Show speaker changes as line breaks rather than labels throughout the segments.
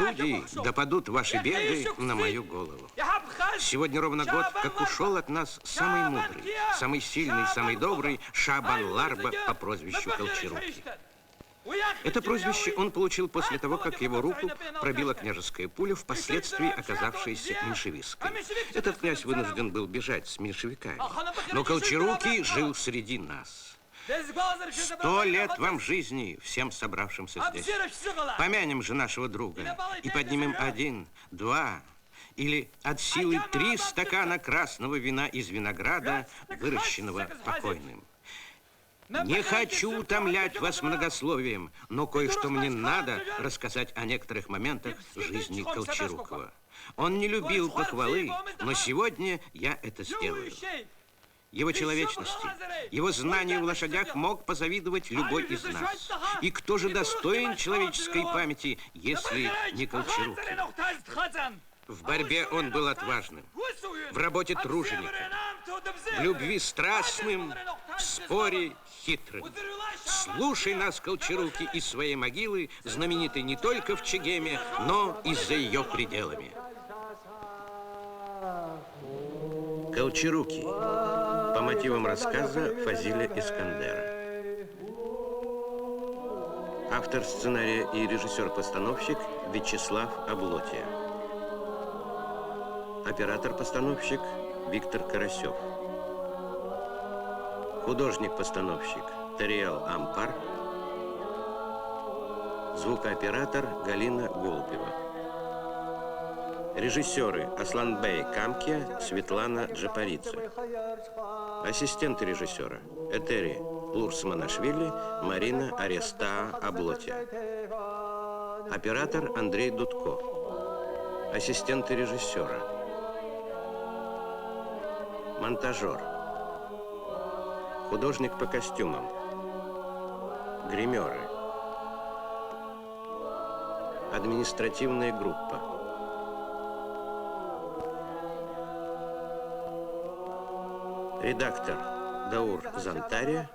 Судьи, да падут ваши беды на мою голову. Сегодня ровно год, как ушел от нас самый мудрый, самый сильный, самый добрый Шабан-Ларба по прозвищу Колчаруки. Это прозвище он получил после того, как его руку пробила княжеская пуля, впоследствии оказавшаяся меньшевистской. Этот князь вынужден был бежать с меньшевиками. Но Колчаруки жил среди нас. 100 лет вам жизни, всем собравшимся здесь. Помянем же нашего друга и поднимем 1, 2 или от силы 3 стакана красного вина из винограда, выращенного покойным. Не хочу утомлять вас многословием, но кое-что мне надо рассказать о некоторых моментах жизни Колчарукова. Он не любил похвалы, но сегодня я это сделаю. Его человечности, его знанию в лошадях мог позавидовать любой из нас. И кто же достоин человеческой памяти, если не Колчаруки? В борьбе он был отважным, в работе тружеником, в любви страстным, в споре хитрым. Слушай нас, Колчаруки, из своей могилы, знаменитой не только в Чегеме, но и за ее пределами. Колчаруки. По мотивам рассказа Фазиля Искандера. Автор сценария и режиссер-постановщик Вячеслав Облотья. Оператор-постановщик Виктор Карасев. Художник-постановщик Тариал Ампар. Звукооператор Галина Голубева. Режиссеры Асланбей Камке, Светлана Джапаридзе. Ассистенты режиссера Этери Лурсманашвили, Марина Ареста Облотья. Оператор Андрей Дудко. Ассистенты режиссера. Монтажер. Художник по костюмам. Гримеры. Административная группа. Редактор Даур Зантари.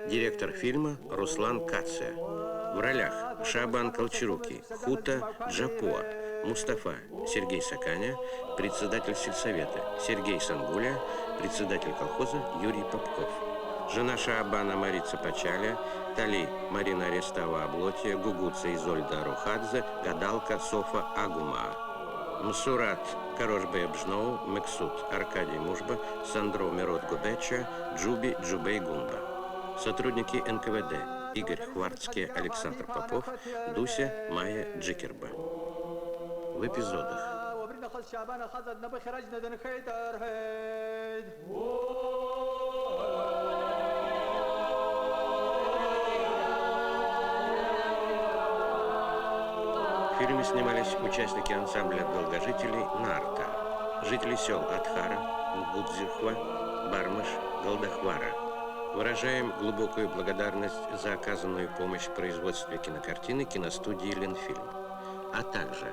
Директор фильма Руслан Кация. В ролях Шабан Колчаруки, Хута Джапуа, Мустафа Сергей Саканя, председатель сельсовета Сергей Сангуля, председатель колхоза Юрий Попков. Жена Шабана Марица Пачаля, Тали Марина Арестава Облотья, Гугуца Изольда Рухадзе, гадалка Софа Агума. Мсурат Карошбей Бжноу, Мексут Аркадий Мужба, Сандро Мирот Губеча, Джуби Джубей Гунба. Сотрудники НКВД Игорь Хварцкий, Александр Попов, Дуся Майя Джикерба. В эпизодах. В фильме снимались участники ансамбля долгожителей «Нарта», жители сел Атхара, Нгудзирхва, Бармыш, Голдахвара. Выражаем глубокую благодарность за оказанную помощь в производстве кинокартины киностудии «Ленфильм», а также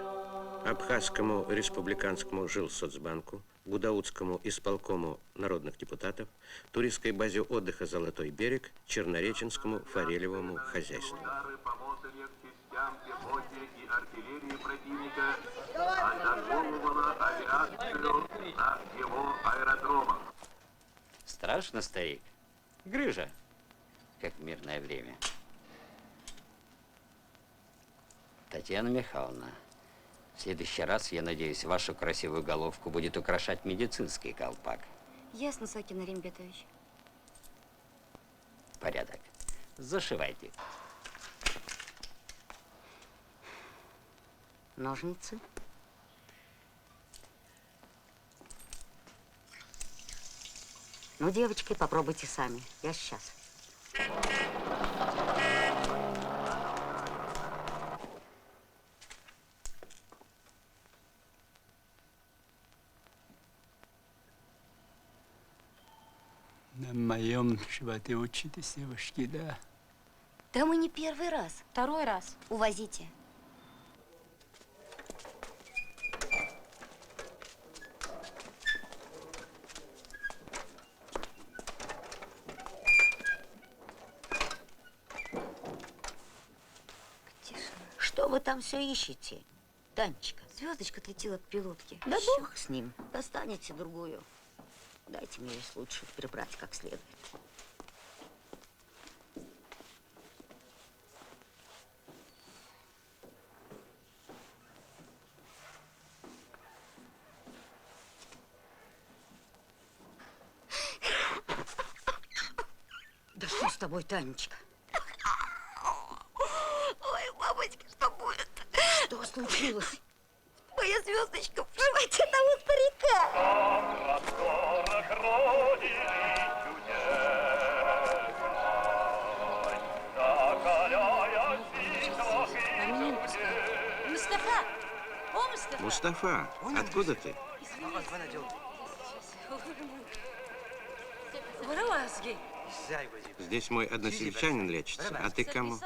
Абхазскому республиканскому жилсоцбанку, Гудаутскому исполкому народных депутатов, туристской базе отдыха «Золотой берег», Чернореченскому форелевому хозяйству. И артиллерии противника атаковывала авиацию на его аэродромах.
Страшно, старик. Грыжа, как в мирное время. Татьяна Михайловна, в следующий раз, я надеюсь, вашу красивую головку будет украшать медицинский колпак.
Ясно, Сакин Римбетович.
Порядок. Зашивайте.
Ножницы. Ну, девочки, попробуйте сами. Я сейчас.
На моем животе учитесь, девушки, да?
Да мы не первый раз.
Второй раз.
Увозите. Что вы там все ищете, Танечка?
Звездочка отлетела к пилотке.
Да бог с ним. Достанете другую. Дайте мне весь лучше прибрать как следует. Да что с тобой, Танечка?
Ой, мамочка, что будет?
Что случилось?
Моя звездочка в животе того старика.
Мустафа! О, Мустафа!
Мустафа, откуда ты? Здесь мой односельчанин лечится, а ты кому?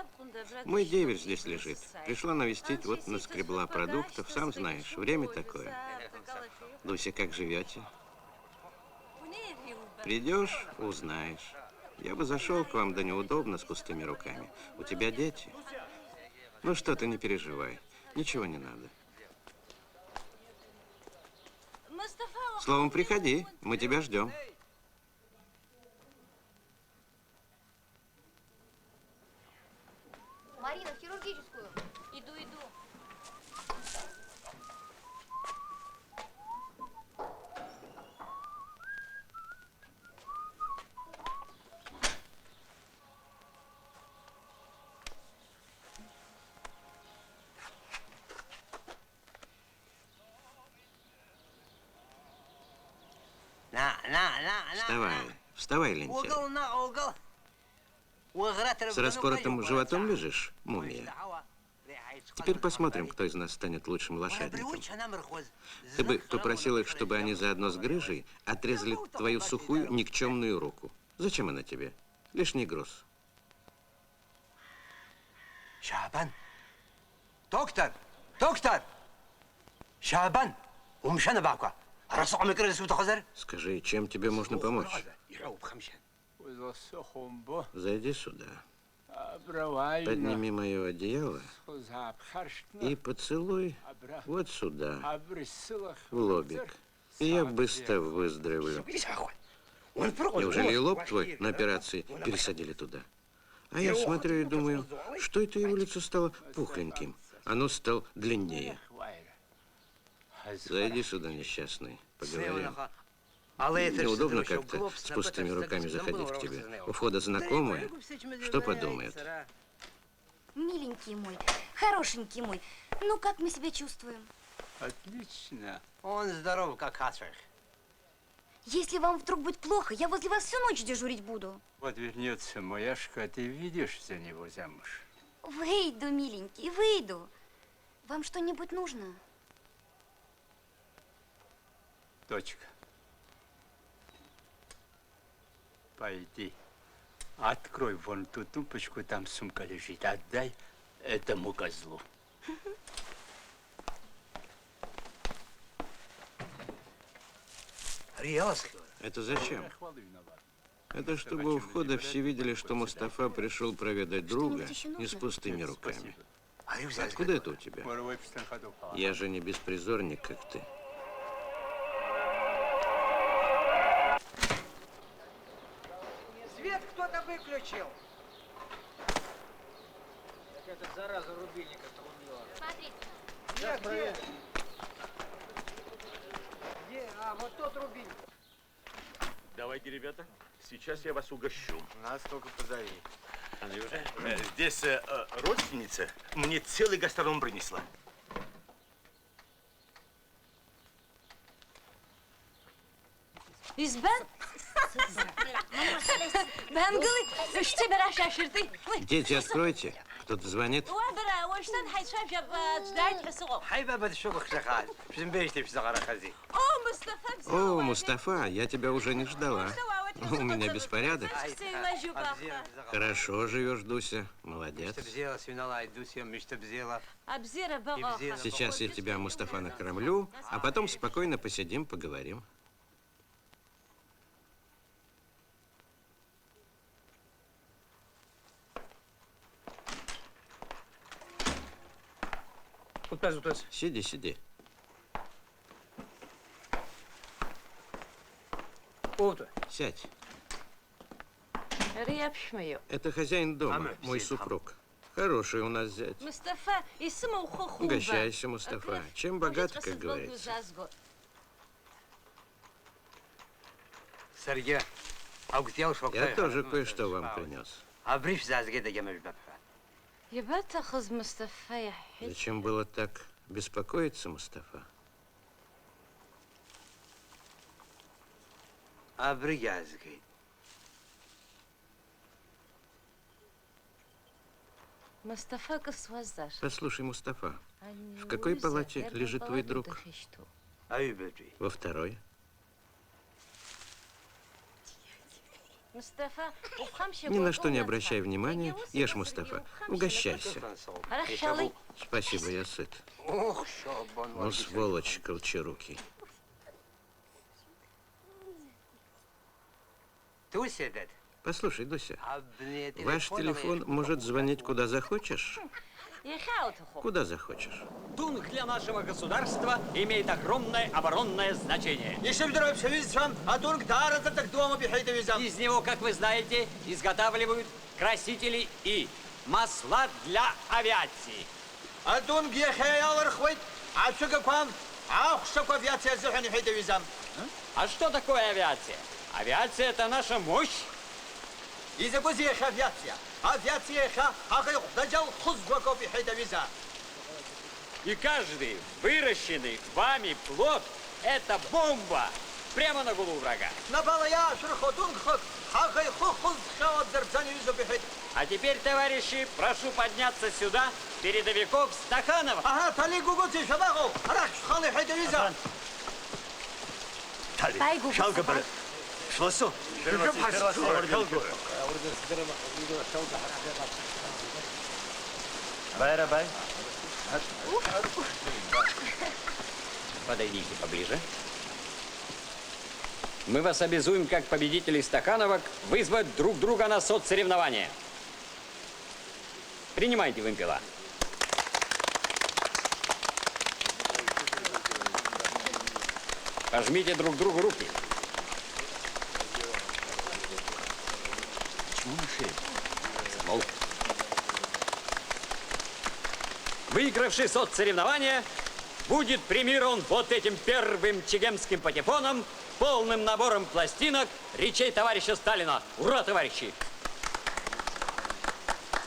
Мой деверь здесь лежит. Пришла навестить, вот наскребла продуктов. Сам знаешь, время такое. Дуся, как живете? Придешь, узнаешь. Я бы зашел к вам, да неудобно с пустыми руками. У тебя дети? Ну что ты, не переживай. Ничего не надо. Словом, приходи, мы тебя ждем.
Марина, в хирургическую.
Иду, иду.
Вставай, вставай, лентяй. С распоротым животом лежишь, мумия? Теперь посмотрим, кто из нас станет лучшим лошадником. Ты бы попросил их, чтобы они заодно с грыжей отрезали твою сухую никчемную руку. Зачем она тебе? Лишний груз.
Şaban. Doktor. Doktor. Şaban. ومشان باكوا. راسو مكرس وتخزر.
Скажи, чем тебе можно помочь? Зайди сюда. Подними мое одеяло и поцелуй вот сюда, в лобик. И я быстро выздоровлю. Неужели и лоб твой на операции пересадили туда? А я смотрю и думаю, что это его лицо стало пухленьким, а нос стал длиннее. Зайди сюда, несчастный, поговорим. Неудобно как-то с пустыми руками заходить к тебе. У входа знакомая. Что подумает?
Миленький мой, хорошенький мой, ну как мы себя чувствуем?
Отлично.
Он здоров, как асфальт.
Если вам вдруг будет плохо, я возле вас всю ночь дежурить буду.
Вот вернется Мояшка, а ты видишь за него замуж.
Выйду, миленький, выйду. Вам что-нибудь нужно?
Дочка, пойди, открой вон ту тумбочку, там сумка лежит. Отдай этому козлу.
Это зачем? Это чтобы у входа все видели, что Мустафа пришел проведать друга не с пустыми руками. Откуда это у тебя? Я же не беспризорник, как ты.
Свет кто-то выключил. Так эта зараза рубильника отрубила.
Смотрите.
Где? Где? А, вот тот рубильник.
Давайте, ребята, сейчас я вас угощу.
Нас только позови.
Андрюша, здесь родственница мне целый гастроном принесла.
İzben? Ben gılı üçte bera şaşırdı.
Дети, откройте. Кто-то звонит.
وابرا وشتن حيشاف جاب جدارت حسوق.
حيبقى بتشوفك شغال. مش مبيشتي في صغار خزي.
О, Мустафа,
О, Мустафа, я тебя уже не ждала. У меня беспорядок. Хорошо живешь, Дуся. Молодец.
تبزيلة سينالا يدوسيا مش تبزيلة.
Абзира бага.
Сейчас я тебя, Мустафа, накормлю, а потом спокойно посидим, поговорим. Сиди, сиди. Сядь.
Репшмею.
Это хозяин дома, мой супруг. Хороший у нас зять.
Мустафа, и сама ухохуба.
Угощайся, Мустафа. Чем богат, как говорится.
Сергей, а где уж
Я тоже кое-что вам принес.
А бриф за азгеда гемеш бабха.
يبقى تاخذ مصطفى يا حلو.
Зачем было так беспокоиться, Мустафа?
А бриг азгед.
مصطفى كسوزر.
Послушай, Мустафа, в какой палате лежит твой друг?
Ай, бедри.
Во второй.
مصطفى وخمسة.
Ни на что не обращай внимания, ешь, Мустафа. Угощайся.
Хорошо.
Спасибо, я сыт.
Ох, шабан.
Ну, сволочь колчарукий.
Ты седет.
Послушай, Дуся,
А мне
ваш телефон может звонить куда захочешь,
يا خاوتخو.
куда захочешь.
Тунг для нашего государства имеет огромное оборонное значение. Из него, как вы знаете, изготавливают красители и масла для авиации. А что такое авиация? Авиация – это наша мощь. И каждый выращенный вами плод – это бомба прямо на голову врага. А теперь, товарищи, прошу подняться сюда, передовиков Стаханова. Подойдите поближе. Мы вас обязуем, как победителей стакановок, вызвать друг друга на соцсоревнования. Принимайте вымпела. Пожмите друг другу руки. Почему на шее? Замолк. Выигравший соцсоревнования будет премирован вот этим первым чегемским патефоном, полным набором пластинок речей товарища Сталина. Ура, товарищи!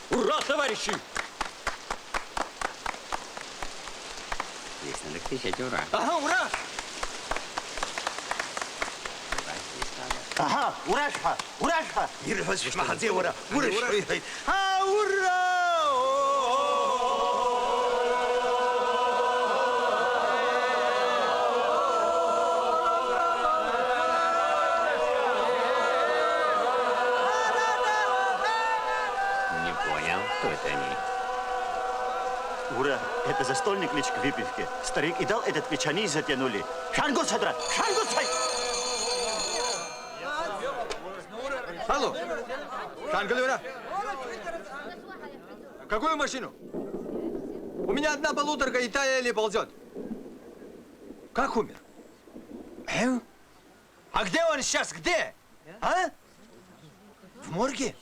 Ура, товарищи! Здесь надо кричать ура.
Ага, ура! Ага, урашха, урашха! Ирхаш махазе ура, урашха! А, ура!
Не понял, кто это они?
Ура, это застольный клич к выпивке. Старик и дал этот клич, они затянули. Шангут, Садра! Шангут, Сай!
Алло, Шангалюра! Какую машину? У меня одна полуторка, и та еле ползет. Как умер? А где он сейчас? Где? А? В морге?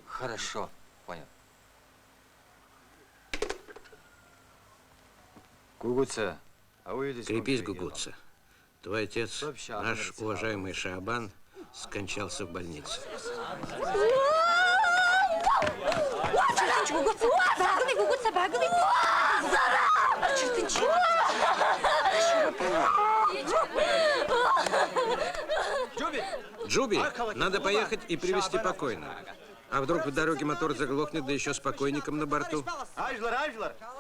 Хорошо, понял. Гугуца, а вы видите...
Крепись, Гугуца. Твой отец, наш уважаемый Шабан, скончался в больнице. Джуби, надо поехать и привезти покойного. А вдруг в дороге мотор заглохнет, да еще с покойником на борту?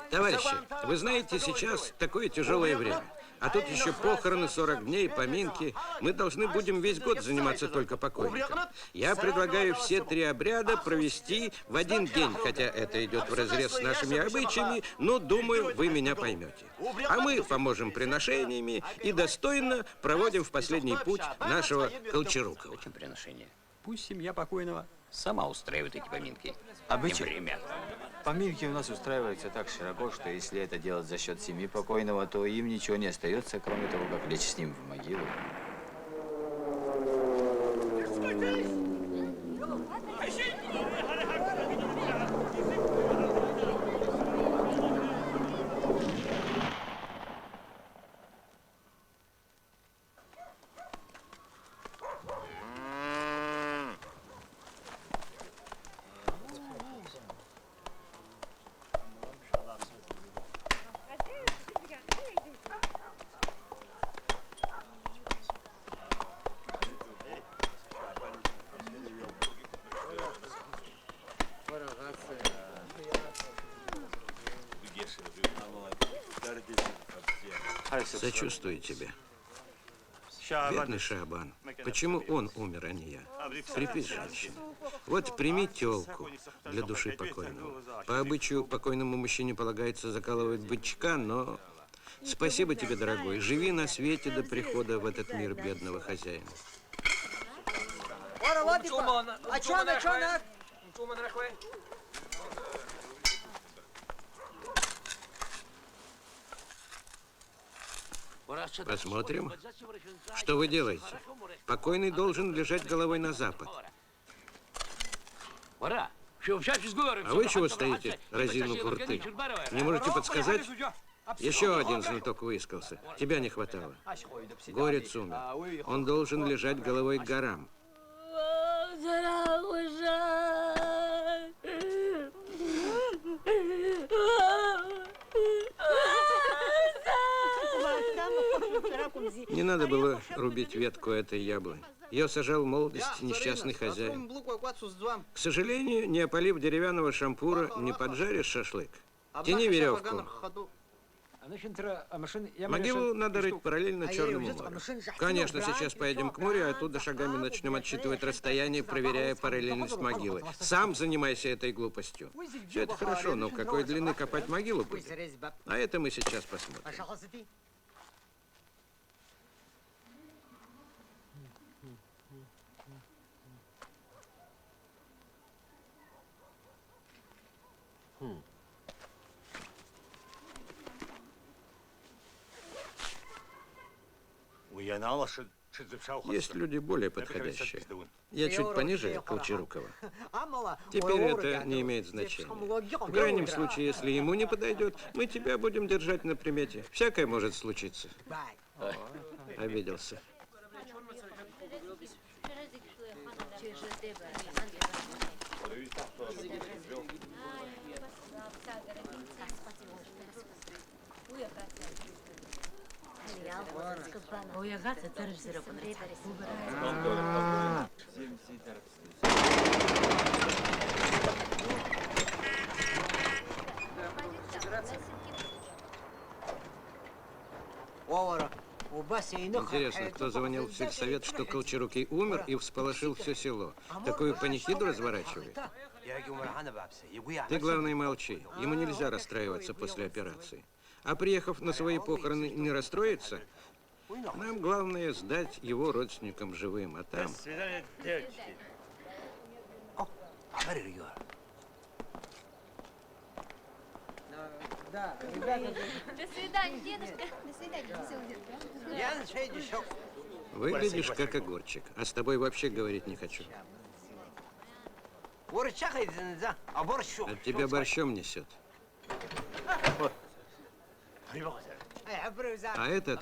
Товарищи, вы знаете, сейчас такое тяжелое время. А тут еще похороны, 40 дней, поминки. Мы должны будем весь год заниматься только покойником. Я предлагаю все 3 обряда провести в один день, хотя это идет вразрез с нашими обычаями, но, думаю, вы меня поймете. А мы поможем приношениями и достойно проводим в последний путь нашего Колчарукова.
Зачем приношение? Пусть семья покойного сама устраивает эти поминки.
Обычай?
Непременно.
Поминки у нас устраиваются так широко, что если это делать за счет семьи покойного, то им ничего не остается, кроме того, как лечь с ним в могилу.
Сочувствую тебе. Бедный Шабан. Почему он умер, а не я? Крепись, женщина. Вот прими тёлку для души покойного. По обычаю покойному мужчине полагается закалывать бычка, но... Спасибо тебе, дорогой. Живи на свете до прихода в этот мир бедного хозяина. Посмотрим, что вы делаете. Покойный должен лежать головой на запад. А вы чего стоите, разинув рты? Не можете подсказать? Еще один знаток выискался. Тебя не хватало. Горец умер. Он должен лежать головой к горам. Не надо было рубить ветку этой яблони. Ее сажал в молодости несчастный хозяин. К сожалению, не опалив деревянного шампура, не поджаришь шашлык. Тяни веревку. Могилу надо рыть параллельно Черному морю. Конечно, сейчас поедем к морю, а оттуда шагами начнем отсчитывать расстояние, проверяя параллельность могилы. Сам занимайся этой глупостью. Все это хорошо, но какой длины копать могилу будет? А это мы сейчас посмотрим. Есть люди более подходящие. Я чуть пониже Колчарукова. Теперь это не имеет значения. В крайнем случае, если ему не подойдет, мы тебя будем держать на примете. Всякое может случиться. Обиделся. Интересно, кто звонил в сельсовет, что Колчарукий умер и всполошил все село? Такую панихиду разворачивает? Ты, главное, молчи. Ему нельзя расстраиваться после операции. А приехав на свои похороны, не расстроиться? Нам главное сдать его родственникам живым, а там...
До свидания, девочки.
До свидания, дедушка. До свидания.
Выглядишь как огурчик, а с тобой вообще говорить не хочу. От тебя борщом несет. А этот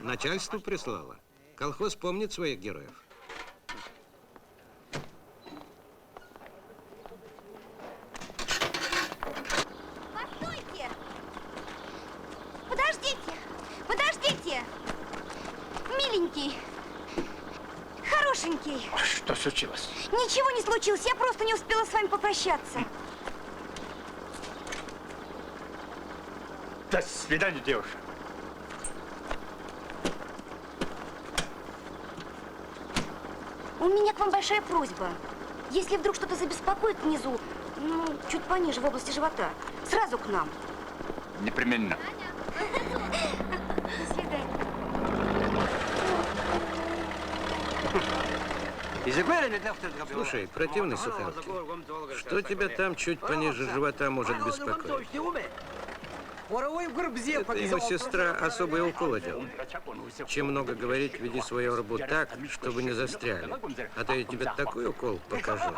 начальство прислало. Колхоз помнит своих героев.
Постойте! Подождите! Подождите! Миленький! Хорошенький!
Что случилось?
Ничего не случилось, я просто не успела с вами попрощаться.
До свидания, девушка.
У меня к вам большая просьба. Если вдруг что-то забеспокоит внизу, ну, чуть пониже, в области живота, сразу к нам.
Непременно.
До свидания.
Слушай, противный сухарки, что тебя там чуть пониже живота может беспокоить? Это ему сестра особый укол делала. Чем много говорить, веди свою рыбу так, чтобы не застряли. А то я тебе такой укол покажу.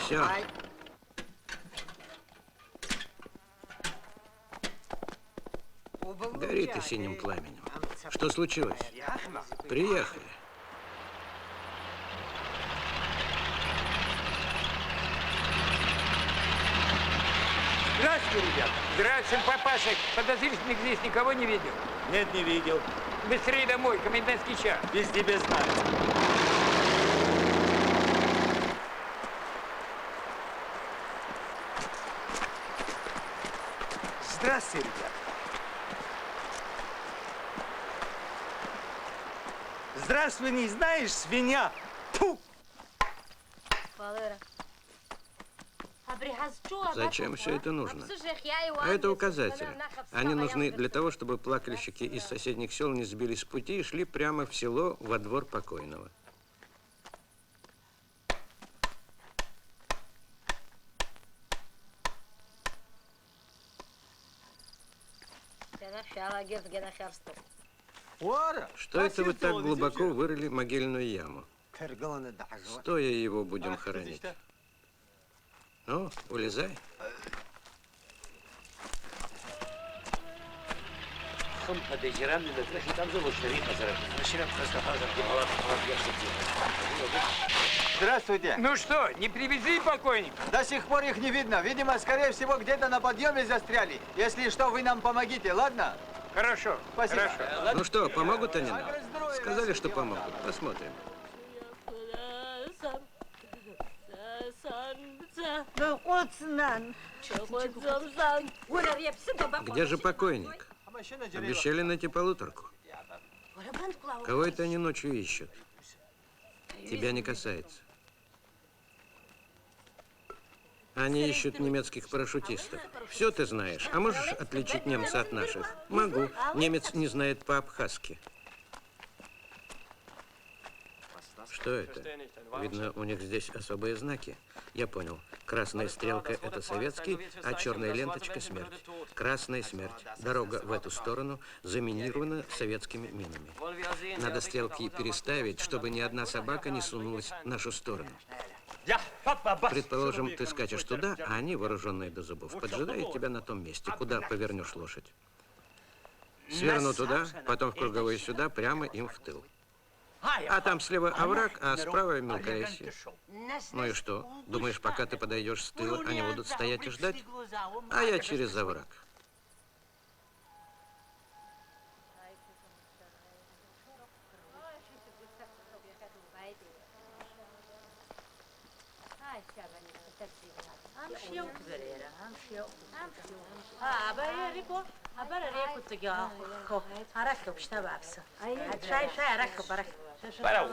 Все. Горит и синим пламенем. Что случилось? Приехали.
Здравствуйте, ребята. Здравствуйте, папашек. Подозрительных здесь никого не видел?
Нет, не видел.
Быстрее домой, комендантский час.
Без тебя знаю.
Здравствуйте, ребята.
Здравствуй, не знаешь, свинья. Фу!
Зачем все это нужно? А это указатели. Они нужны для того, чтобы плакальщики из соседних сел не сбились с пути и шли прямо в село, во двор покойного. Что это вы так глубоко вырыли могильную яму? Стоя его будем хоронить. Ну, улезай.
Здравствуйте.
Ну что, не привезли покойника?
До сих пор их не видно. Видимо, скорее всего, где-то на подъеме застряли. Если что, вы нам помогите, ладно?
Хорошо.
Спасибо.
Хорошо.
Ну что, помогут они нам? Сказали, что помогут. Посмотрим. Где же покойник? Обещали найти полуторку. Кого это они ночью ищут? Тебя не касается. Они ищут немецких парашютистов. Все ты знаешь. А можешь отличить немца от наших? Могу. Немец не знает по-абхазски. Что это? Видно, у них здесь особые знаки. Я понял. Красная стрелка – это советский, а черная ленточка – смерть. Красная смерть. Дорога в эту сторону заминирована советскими минами. Надо стрелки переставить, чтобы ни одна собака не сунулась в нашу сторону. Предположим, ты скачешь туда, а они, вооруженные до зубов, поджидают тебя на том месте, куда повернешь лошадь. Сверну туда, потом в круговую сюда, прямо им в тыл. А там слева овраг, а справа мелколесье. Ну и что? Думаешь, пока ты подойдешь с тыла, они будут стоять и ждать? А я через овраг.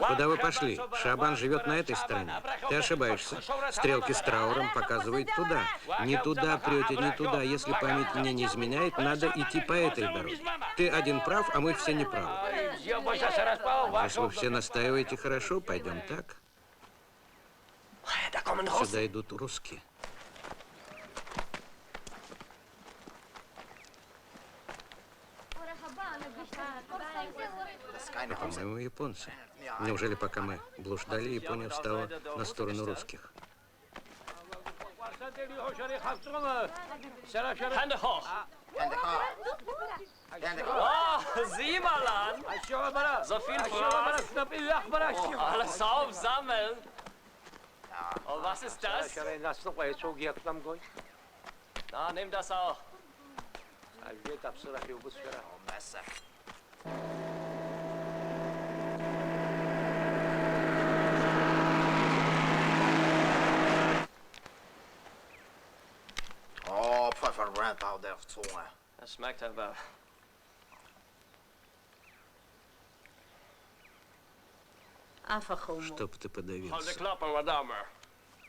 Куда вы пошли? Шабан живет на этой стороне. Ты ошибаешься. Стрелки с трауром показывают туда. Не туда прете, не туда. Если память мне не изменяет, надо идти по этой дороге. Ты один прав, а мы все неправы. Если вы все настаиваете, хорошо, пойдем так. Сюда идут русские. По-моему, японцы. Неужели пока мы блуждали, Япония встала на сторону русских?
Sieh mal an! So viel Fraß! Alles aufsammeln! Und was ist das? Na, nimm das auch. Das schmeckt aber
Чтоб ты подавился.
мадам.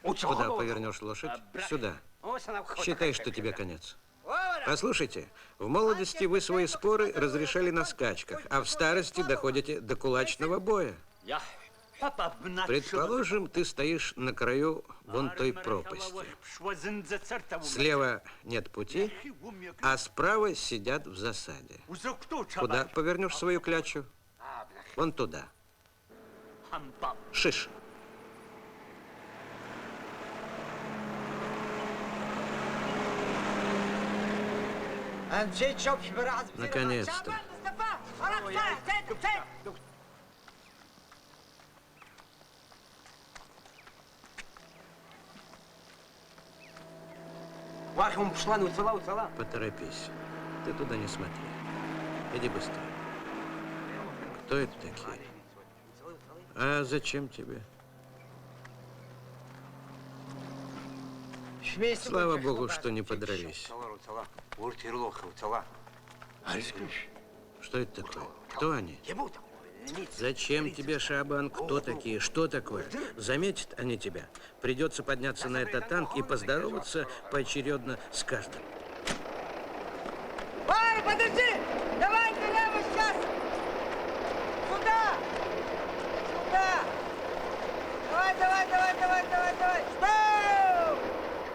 Куда повернешь лошадь? Сюда. Считай, что тебе конец. Послушайте, в молодости вы свои споры разрешали на скачках, а в старости доходите до кулачного боя. Предположим, ты стоишь на краю вон той пропасти. Слева нет пути, а справа сидят в засаде. Куда повернешь свою клячу? Вон туда. Шиш. Наконец-то. Поторопись. Ты туда не смотри. Иди быстрее. Кто это такие? А зачем тебе? Слава богу, что не подрались. Что это такое? Кто они? Зачем тебе, Шабан? Кто такие? Что такое? Заметят они тебя. Придется подняться на этот танк и поздороваться поочередно с каждым.
Варя, подожди! Давай налево сейчас! Сюда! Сюда! Давай! Стоп!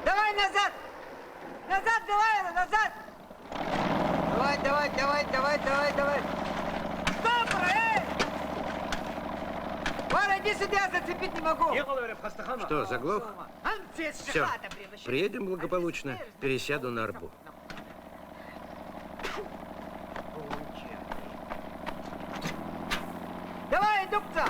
Давай назад! Назад, давай, назад! Давай! Стоп, эй! Варя, иди сюда, зацепить не могу!
Что, заглох? Все, приедем благополучно, пересяду на арбу.
Давай, индукция!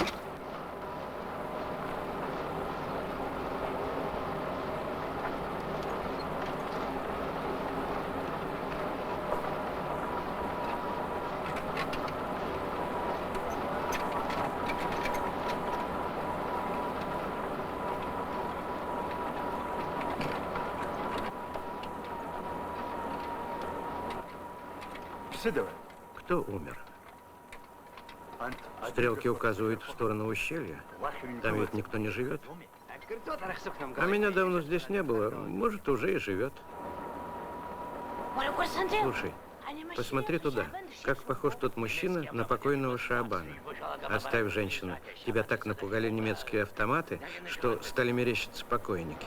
Кто умер? Стрелки указывают в сторону ущелья. Там ведь никто не живет. А меня давно здесь не было. Может, уже и живет. Слушай, посмотри туда. Как похож тот мужчина на покойного Шаабана. Оставь, женщину. Тебя так напугали немецкие автоматы, что стали мерещиться покойники.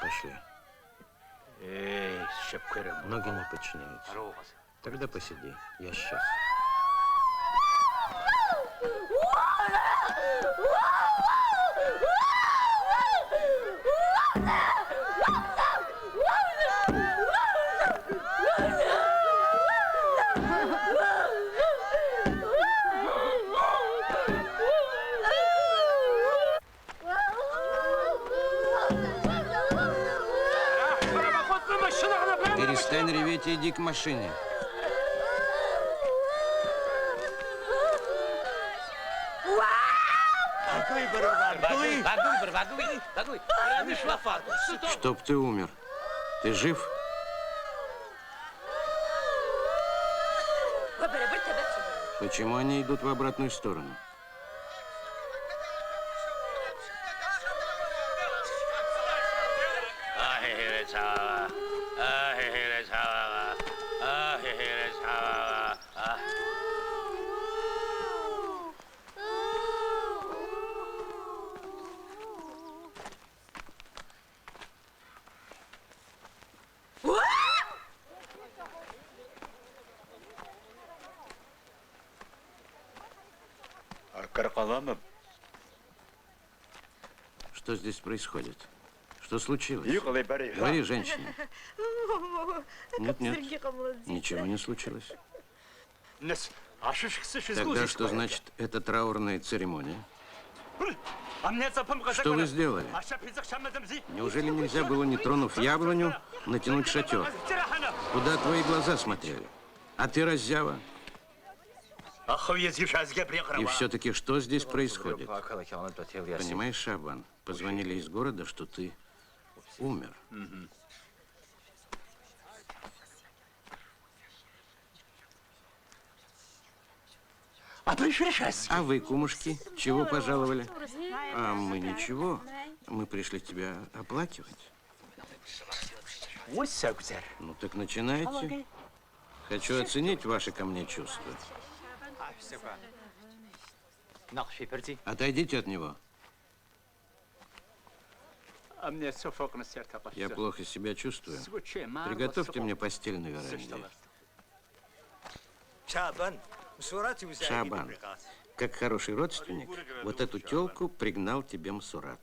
Пошли. Ноги не подчиняются. Тогда посиди, я сейчас. Перестань реветь и иди к машине. Чтоб ты умер. Ты жив? Почему они идут в обратную сторону? Что здесь происходит? Что случилось? Говори, женщина. Нет, ничего не случилось. Тогда что значит эта траурная церемония? Что вы сделали? Неужели нельзя было, не тронув яблоню, натянуть шатер? Куда твои глаза смотрели? А ты, раззява? И все-таки что здесь происходит? Понимаешь, Шабан, позвонили из города, что ты умер. А вы, кумушки, чего пожаловали? А мы ничего. Мы пришли тебя оплакивать. Ну так начинайте. Хочу оценить ваши ко мне чувства. Отойдите от него. Я плохо себя чувствую. Приготовьте мне постель на веранде. Шабан, как хороший родственник, вот эту тёлку пригнал тебе Мсурат.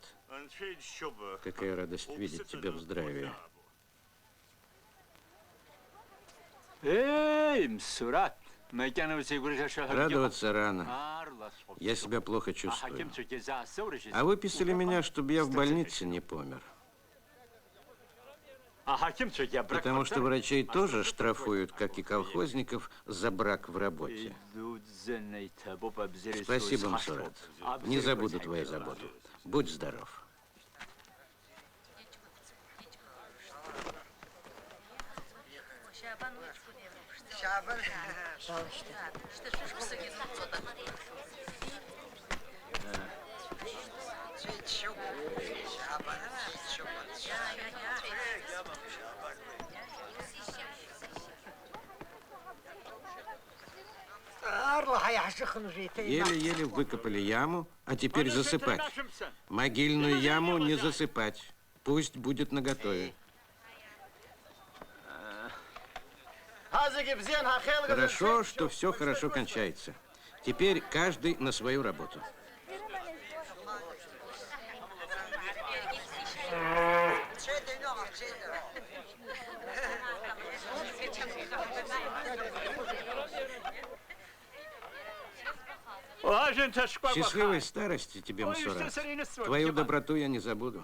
Какая радость видеть тебя в здравии.
Эй, Мсурат!
Радоваться рано. Я себя плохо чувствую. А выписали меня, чтобы я в больнице не помер. Потому что врачей тоже штрафуют, как и колхозников, за брак в работе. Спасибо, Мсурат. Не забуду твою заботу. Будь здоров. Еле-еле выкопали яму, а теперь засыпать. Могильную яму не засыпать. Пусть будет наготове. Хорошо, что все хорошо кончается. Теперь каждый на свою работу. Счастливой старости тебе, Мсурат. Твою доброту я не забуду.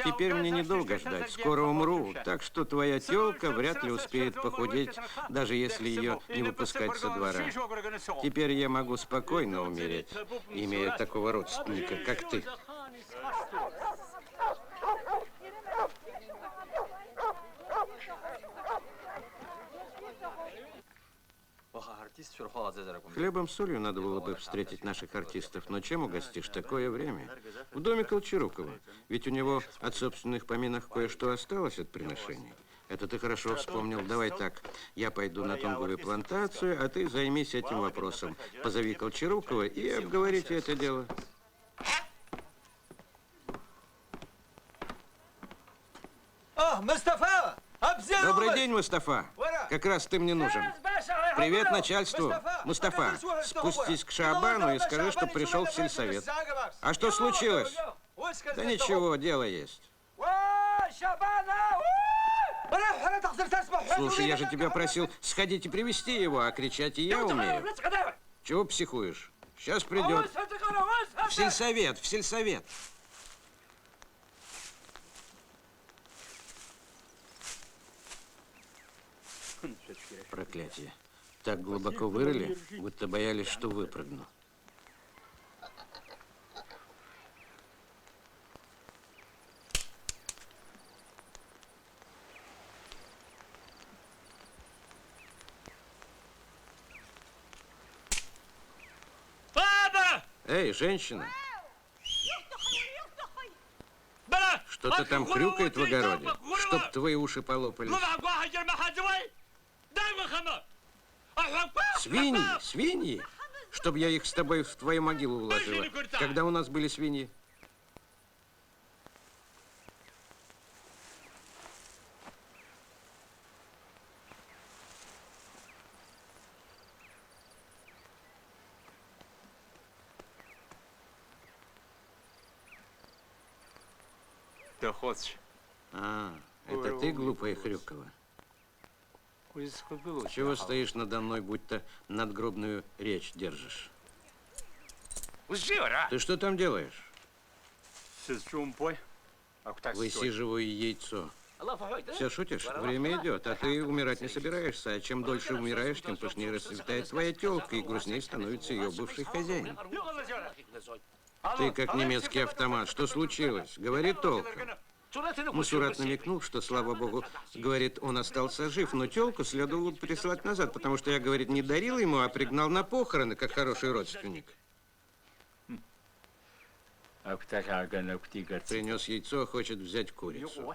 Теперь мне недолго ждать, скоро умру, так что твоя тёлка вряд ли успеет похудеть, даже если ее не выпускать со двора. Теперь я могу спокойно умереть, имея такого родственника, как ты. Хлебом солью надо было бы встретить наших артистов, но чем угостишь такое время? В доме Колчарукова, ведь у него от собственных поминок кое-что осталось от приношений. Это ты хорошо вспомнил. Давай так, я пойду на тонговую плантацию, а ты займись этим вопросом. Позови Колчарукова и обговорите это дело. Добрый день, Мустафа. Как раз ты мне нужен. Привет начальству. Мустафа, спустись к Шабану и скажи, что пришел в сельсовет. А что случилось? Да ничего, дело есть. Слушай, я же тебя просил сходить и привести его, а кричать и я умею. Чего психуешь? Сейчас придет. В сельсовет, в сельсовет. Проклятие. Так глубоко вырыли, будто боялись, что выпрыгну. Эй, женщина! Что-то там хрюкает в огороде, чтоб твои уши полопались. Свиньи, свиньи! Чтоб я их с тобой в твою могилу уложила. Когда у нас были свиньи?
Что хочешь?
А, это ты, глупая Хрюкова? Чего стоишь надо мной, будто надгробную речь держишь? Ты что там делаешь? Высиживаю яйцо. Все шутишь? Время идет, а ты умирать не собираешься. А чем дольше умираешь, тем пышнее расцветает твоя тёлка, и грустнее становится ее бывший хозяин. Ты как немецкий автомат. Что случилось? Говори толком. Мусурат намекнул, что, слава богу, говорит, он остался жив, но тёлку следовало прислать назад, потому что я, говорит, не дарил ему, а пригнал на похороны, как хороший родственник. Принес яйцо, а хочет взять курицу.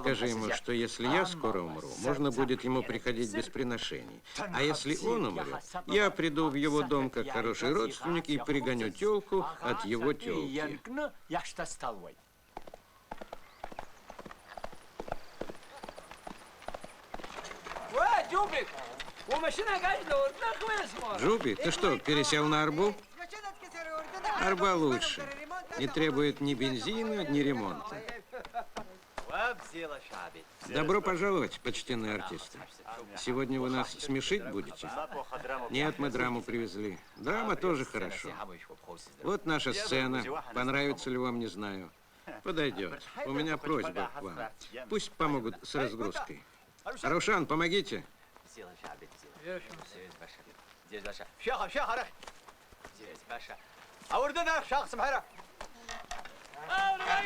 Скажи ему, что если я скоро умру, можно будет ему приходить без приношений. А если он умрет, я приду в его дом как хороший родственник и пригоню тёлку от его тёлки. Джуби, ты что, пересел на арбу? Арба лучше. Не требует ни бензина, ни ремонта. Добро пожаловать, почтенные артисты. Сегодня вы нас смешить будете? Нет, мы драму привезли. Драма тоже хорошо. Вот наша сцена. Понравится ли вам, не знаю. Подойдет. У меня просьба к вам. Пусть помогут с разгрузкой. Раушан, помогите.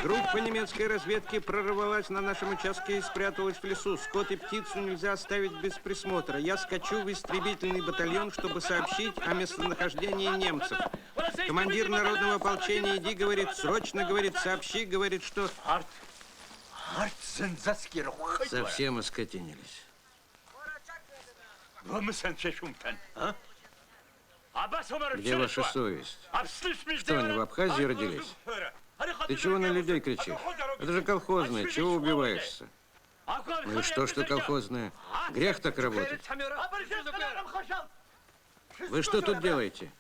Группа немецкой разведки прорвалась на нашем участке и спряталась в лесу. Скот и птицу нельзя оставить без присмотра. Я скачу в истребительный батальон, чтобы сообщить о местонахождении немцев. Командир народного ополчения, иди, говорит, срочно, говорит, сообщи, говорит, что... Совсем оскотинились. Где ваша совесть? Что, они в Абхазии родились? Ты чего на людей кричишь? Это же колхозное, чего убиваешься? Ну и что колхозное? Грех так работать. Вы что тут делаете?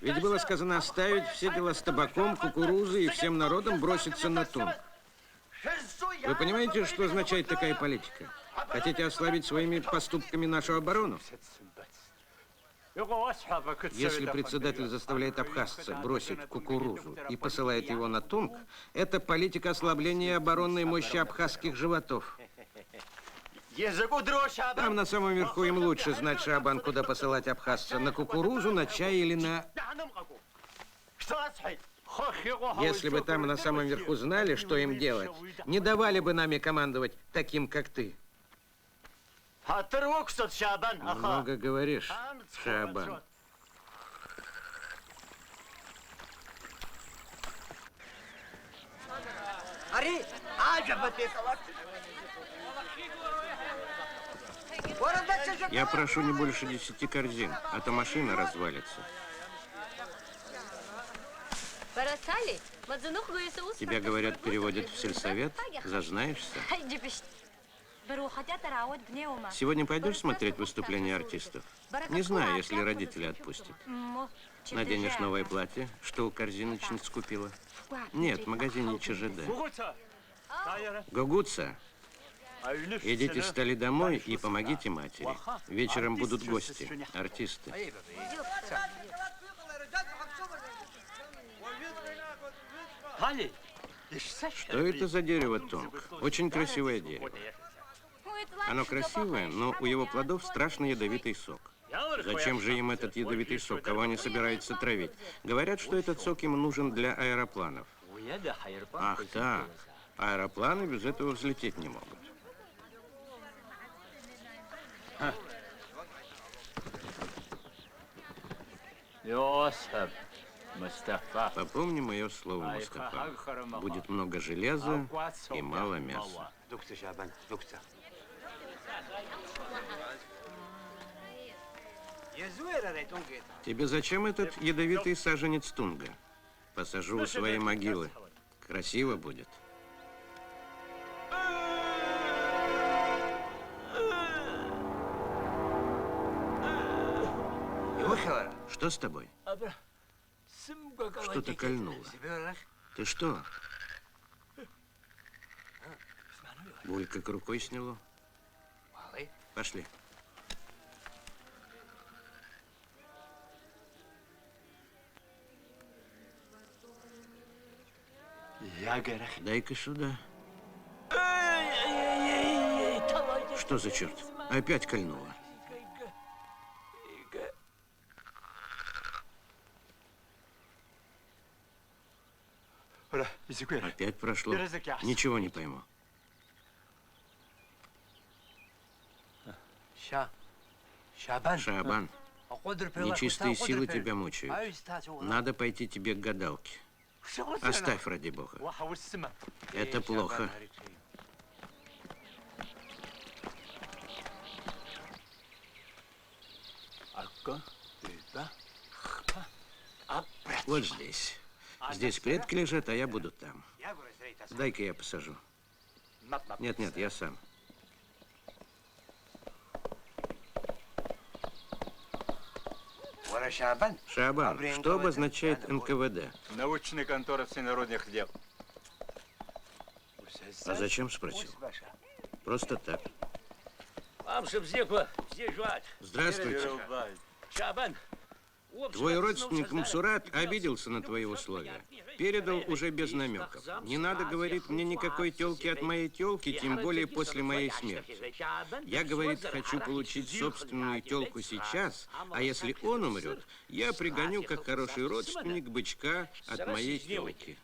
Ведь было сказано оставить все дела с табаком, кукурузой и всем народом броситься на тун. Вы понимаете, что означает такая политика? Хотите ослабить своими поступками нашу оборону? Если председатель заставляет абхазца бросить кукурузу и посылает его на Тунг, это политика ослабления оборонной мощи абхазских животов. Там на самом верху им лучше знать, Шабан, куда посылать абхазца. На кукурузу, на чай или на... Если бы там на самом верху знали, что им делать, не давали бы нами командовать таким, как ты. Много говоришь, Шабан. Я прошу не больше 10 корзин, а то машина развалится. Тебя, говорят, переводят в сельсовет? Зазнаешься? Сегодня пойдешь смотреть выступление артистов? Не знаю, если родители отпустят. Наденешь новое платье, что у корзиночниц купила? Нет, в магазине ЧЖД. Гогуца, идите с Тали домой и помогите матери. Вечером будут гости, артисты. Что это за дерево, Тонг? Очень красивое дерево. Оно красивое, но у его плодов страшно ядовитый сок. Зачем же им этот ядовитый сок? Кого они собираются травить? Говорят, что этот сок им нужен для аэропланов. Ах так, аэропланы без этого взлететь не могут. Попомни мое слово, Мустафа. Будет много железа и мало мяса. Тебе зачем этот ядовитый саженец Тунга? Посажу у своей могилы. Красиво будет. Что с тобой? Что-то кольнуло. Ты что? Боль как рукой сняло. Пошли. Дай-ка сюда. Что за черт? Опять кольнуло. Опять прошло. Ничего не пойму. Шабан, нечистые силы тебя мучают. Надо пойти тебе к гадалке. Оставь, ради бога. Это плохо. Вот здесь. Здесь предки лежат, а я буду там. Дай-ка я посажу. Нет, я сам. Шабан, что обозначает НКВД?
Научная контора всенародных дел.
А зачем спросил? Просто так. Здравствуйте. Твой родственник Мусурат обиделся на твои условия. Передал уже без намеков. Не надо, говорит, мне никакой тёлки от моей тёлки, тем более после моей смерти. Я, говорит, хочу получить собственную тёлку сейчас, а если он умрет, я пригоню, как хороший родственник, бычка от моей тёлки.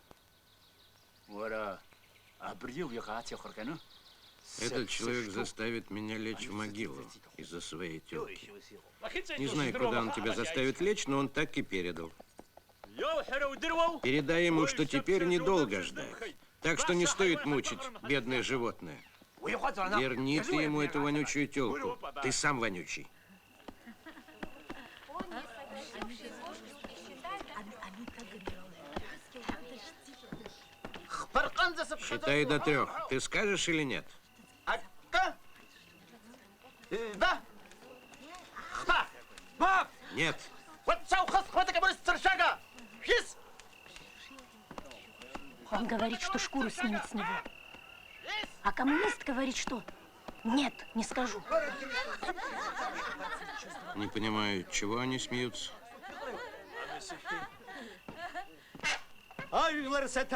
Этот человек заставит меня лечь в могилу из-за своей тёлки. Не знаю, куда он тебя заставит лечь, но он так и передал. Передай ему, что теперь недолго ждать. Так что не стоит мучить бедное животное. Верни ты ему эту вонючую тёлку. Ты сам вонючий. Считай до 3. Ты скажешь или нет? Нет.
Он говорит, что шкуру снимет с него. А коммунист говорит, что нет, не скажу.
Не понимаю, чего они смеются.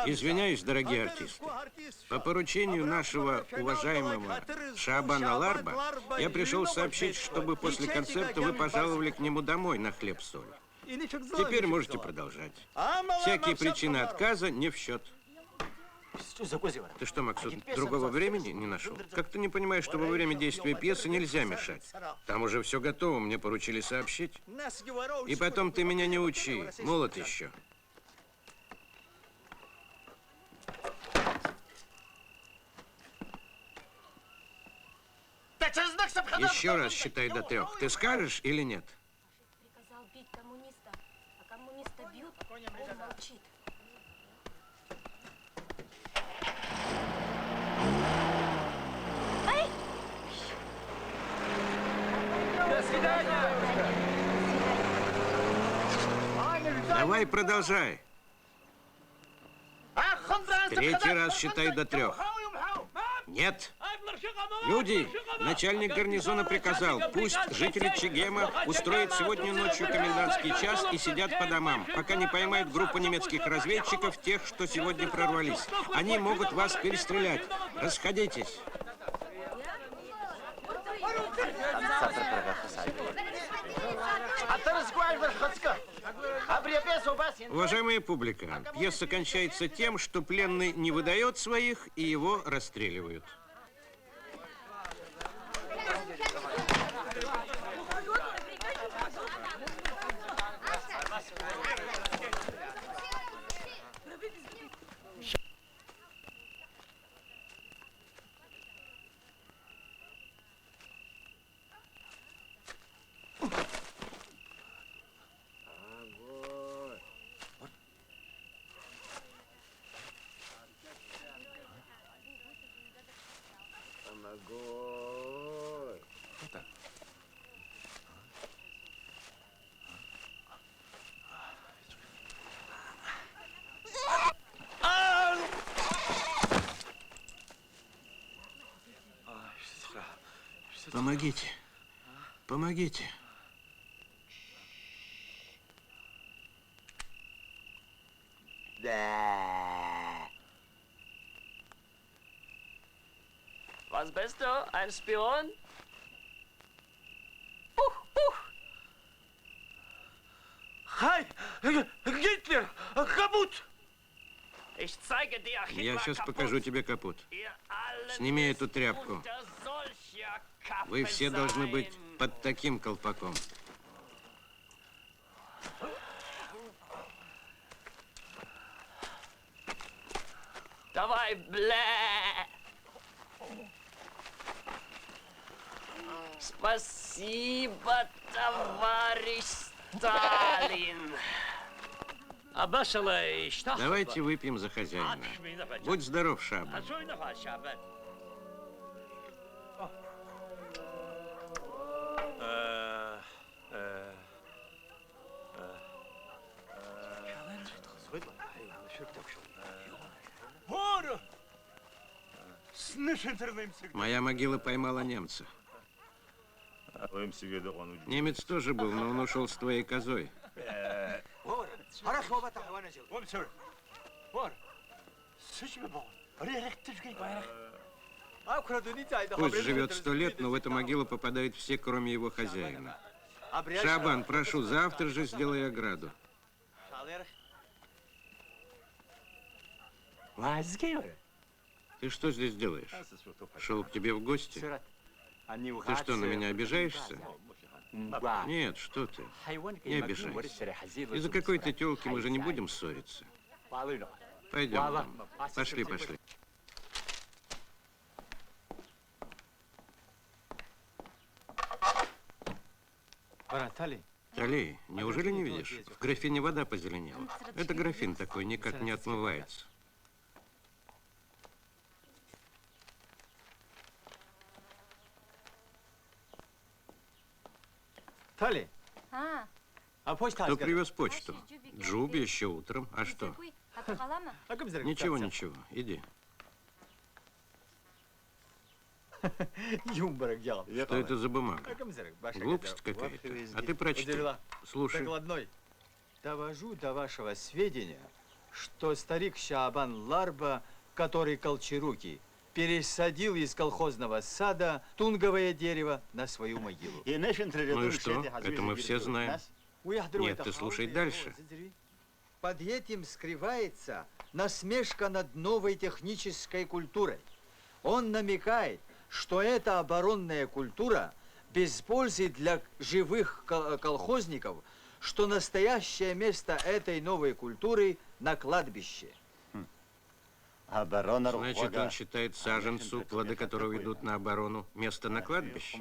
Извиняюсь, дорогие артисты. По поручению нашего уважаемого Шабана Ларба я пришел сообщить, чтобы после концерта вы пожаловали к нему домой на хлеб-соль. Теперь можете продолжать. Всякие причины отказа не в счет. Ты что, Максут, другого времени не нашел? Как ты не понимаешь, что во время действия пьесы нельзя мешать? Там уже все готово, мне поручили сообщить. И потом ты меня не учи, молод еще. Еще раз считай до 3. Ты скажешь или нет?
Приказал бить коммуниста, а коммуниста бьют, он молчит.
До свидания!
Давай продолжай. 3 раз считай до 3. Нет. Люди, начальник гарнизона приказал, пусть жители Чегема устроят сегодня ночью комендантский час и сидят по домам, пока не поймают группу немецких разведчиков, тех, что сегодня прорвались. Они могут вас перестрелять. Расходитесь. Уважаемая публика, пьеса кончается тем, что пленный не выдает своих, и его расстреливают. Помогите. Помогите.
Was bist du? Ein Spion?
Хай! Гитлер! Капут!
Ich zeige dir,
Я сейчас покажу тебе капут. Сними эту тряпку. Вы все должны быть под таким колпаком.
Давай, бля! Спасибо, товарищ Сталин.
Давайте выпьем за хозяина. Будь здоров, Шабан. Моя могила поймала немца. Немец тоже был, но он ушел с твоей козой. Пусть живет 100 лет, но в эту могилу попадают все, кроме его хозяина. Шабан, прошу, завтра же сделай ограду. Ты что здесь делаешь? Шел к тебе в гости? Ты что, на меня обижаешься? Нет, что ты. Не обижайся. Из-за какой-то тёлки мы же не будем ссориться. Пойдем. Там. Пошли, пошли. Тали, неужели не видишь? В графине вода позеленела. Это графин такой, никак не отмывается.
Тали,
Кто привез почту? Джуби еще утром. А что? Ничего, ничего. Иди. Что это за бумага? Глупость какая-то. А ты прочти. Слушай.
Докладной. Довожу до вашего сведения, что старик Шабан Ларба, который колчарукий, пересадил из колхозного сада тунговое дерево на свою могилу.
Ну и что? Это мы все знаем. Нет, ты слушай дальше.
Под этим скрывается насмешка над новой технической культурой. Он намекает, что эта оборонная культура без пользы для живых колхозников, что настоящее место этой новой культуры на кладбище.
Значит, он считает саженцу, плоды которого идут на оборону, место на кладбище?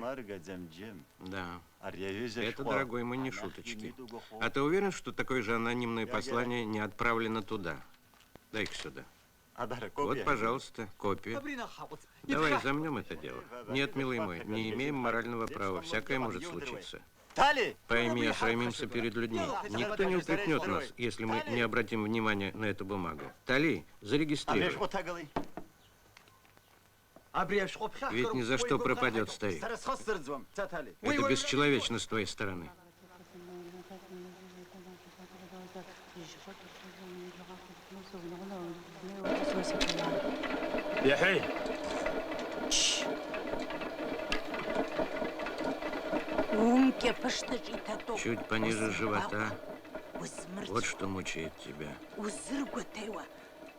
Да. Это, дорогой мой, не шуточки. А ты уверен, что такое же анонимное послание не отправлено туда? Дай-ка сюда. Вот, пожалуйста, копия. Давай замнем это дело. Нет, милый мой, не имеем морального права. Всякое может случиться. Пойми, осрамимся перед людьми. Никто не упрекнет нас, если мы не обратим внимания на эту бумагу. Тали, зарегистрируй. Ведь ни за что пропадет старик. Это бесчеловечно с твоей стороны. Чуть пониже живота. Вот что мучает тебя.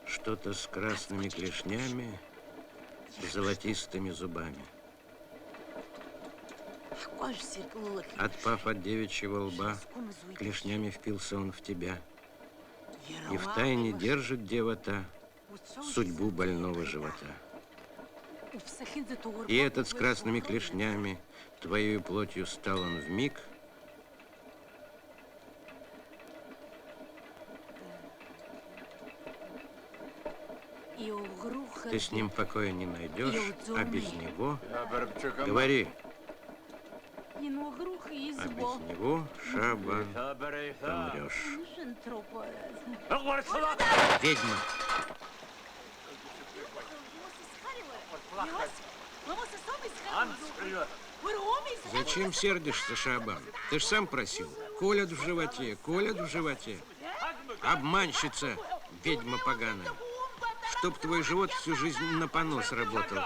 Что-то с красными клешнями, золотистыми зубами. Отпав от девичьего лба, клешнями впился он в тебя. И втайне держит дева-та судьбу больного живота. И этот с красными клешнями, твоей плотью стал он вмиг. Ты с ним покоя не найдешь, а без него... Говори. А без него, Шабан, помрешь. Ведьма. Зачем сердишься, Шабан? Ты ж сам просил. Колят в животе, колят в животе. Обманщица, ведьма поганая. Чтоб твой живот всю жизнь на понос работал.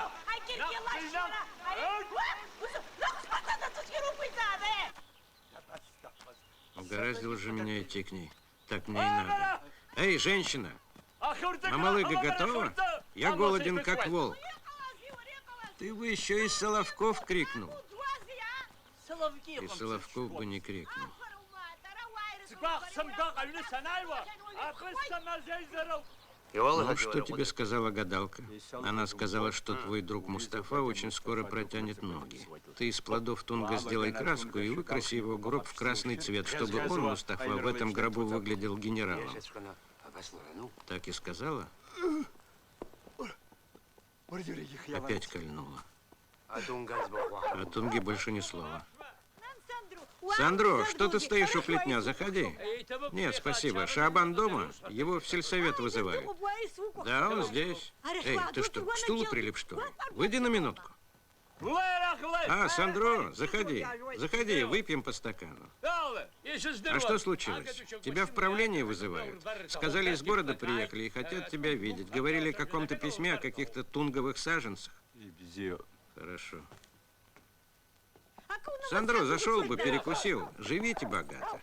Угораздило же меня идти к ней. Так мне и надо. Эй, женщина! Мамалыга готова? Я голоден, как волк. Ты бы еще и Соловков крикнул. И Соловков бы не крикнул. Ну, что тебе сказала гадалка? Она сказала, что твой друг Мустафа очень скоро протянет ноги. Ты из плодов тунга сделай краску и выкраси его гроб в красный цвет, чтобы он, Мустафа, в этом гробу выглядел генералом. Так и сказала? Опять кольнула. О тунге больше ни слова. Сандро, что ты стоишь у плетня? Заходи. Нет, спасибо. Шабан дома? Его в сельсовет вызывают. Да, он здесь. Эй, ты что, к стулу прилип, что ли? Выйди на минутку. А, Сандро, заходи. Заходи, выпьем по стакану. А что случилось? Тебя в правление вызывают? Сказали, из города приехали и хотят тебя видеть. Говорили о каком-то письме, о каких-то тунговых саженцах. Хорошо. Сандро, зашел бы, перекусил. Живите богато.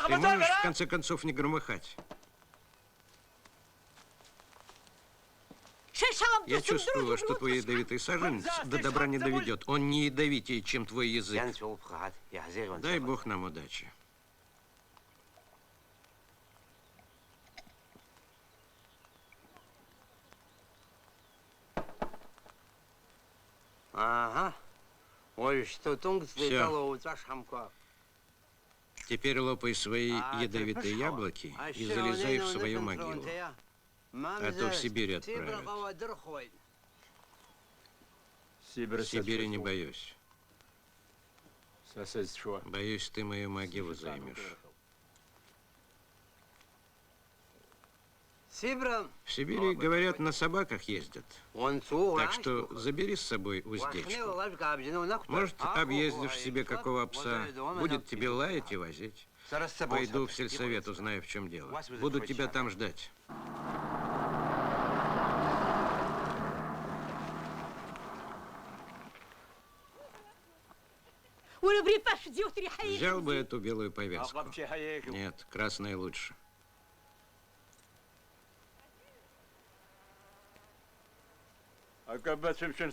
Ты можешь, в конце концов, не громыхать? Я чувствую, что твой ядовитый саженец до добра не доведет. Он не ядовитее, чем твой язык. Дай бог нам удачи.
Ага. Ой, что тунг слетало.
Теперь лопай свои ядовитые яблоки и залезай в свою могилу. А то в Сибирь отправят. Сибири не боюсь. Боюсь, ты мою могилу займешь. В Сибири, говорят, на собаках ездят. Так что забери с собой уздечку. Может, объездишь себе какого пса, будет тебе лаять и возить. Пойду в сельсовет, узнаю, в чем дело. Буду тебя там ждать. Взял бы эту белую повязку. Нет, красная лучше.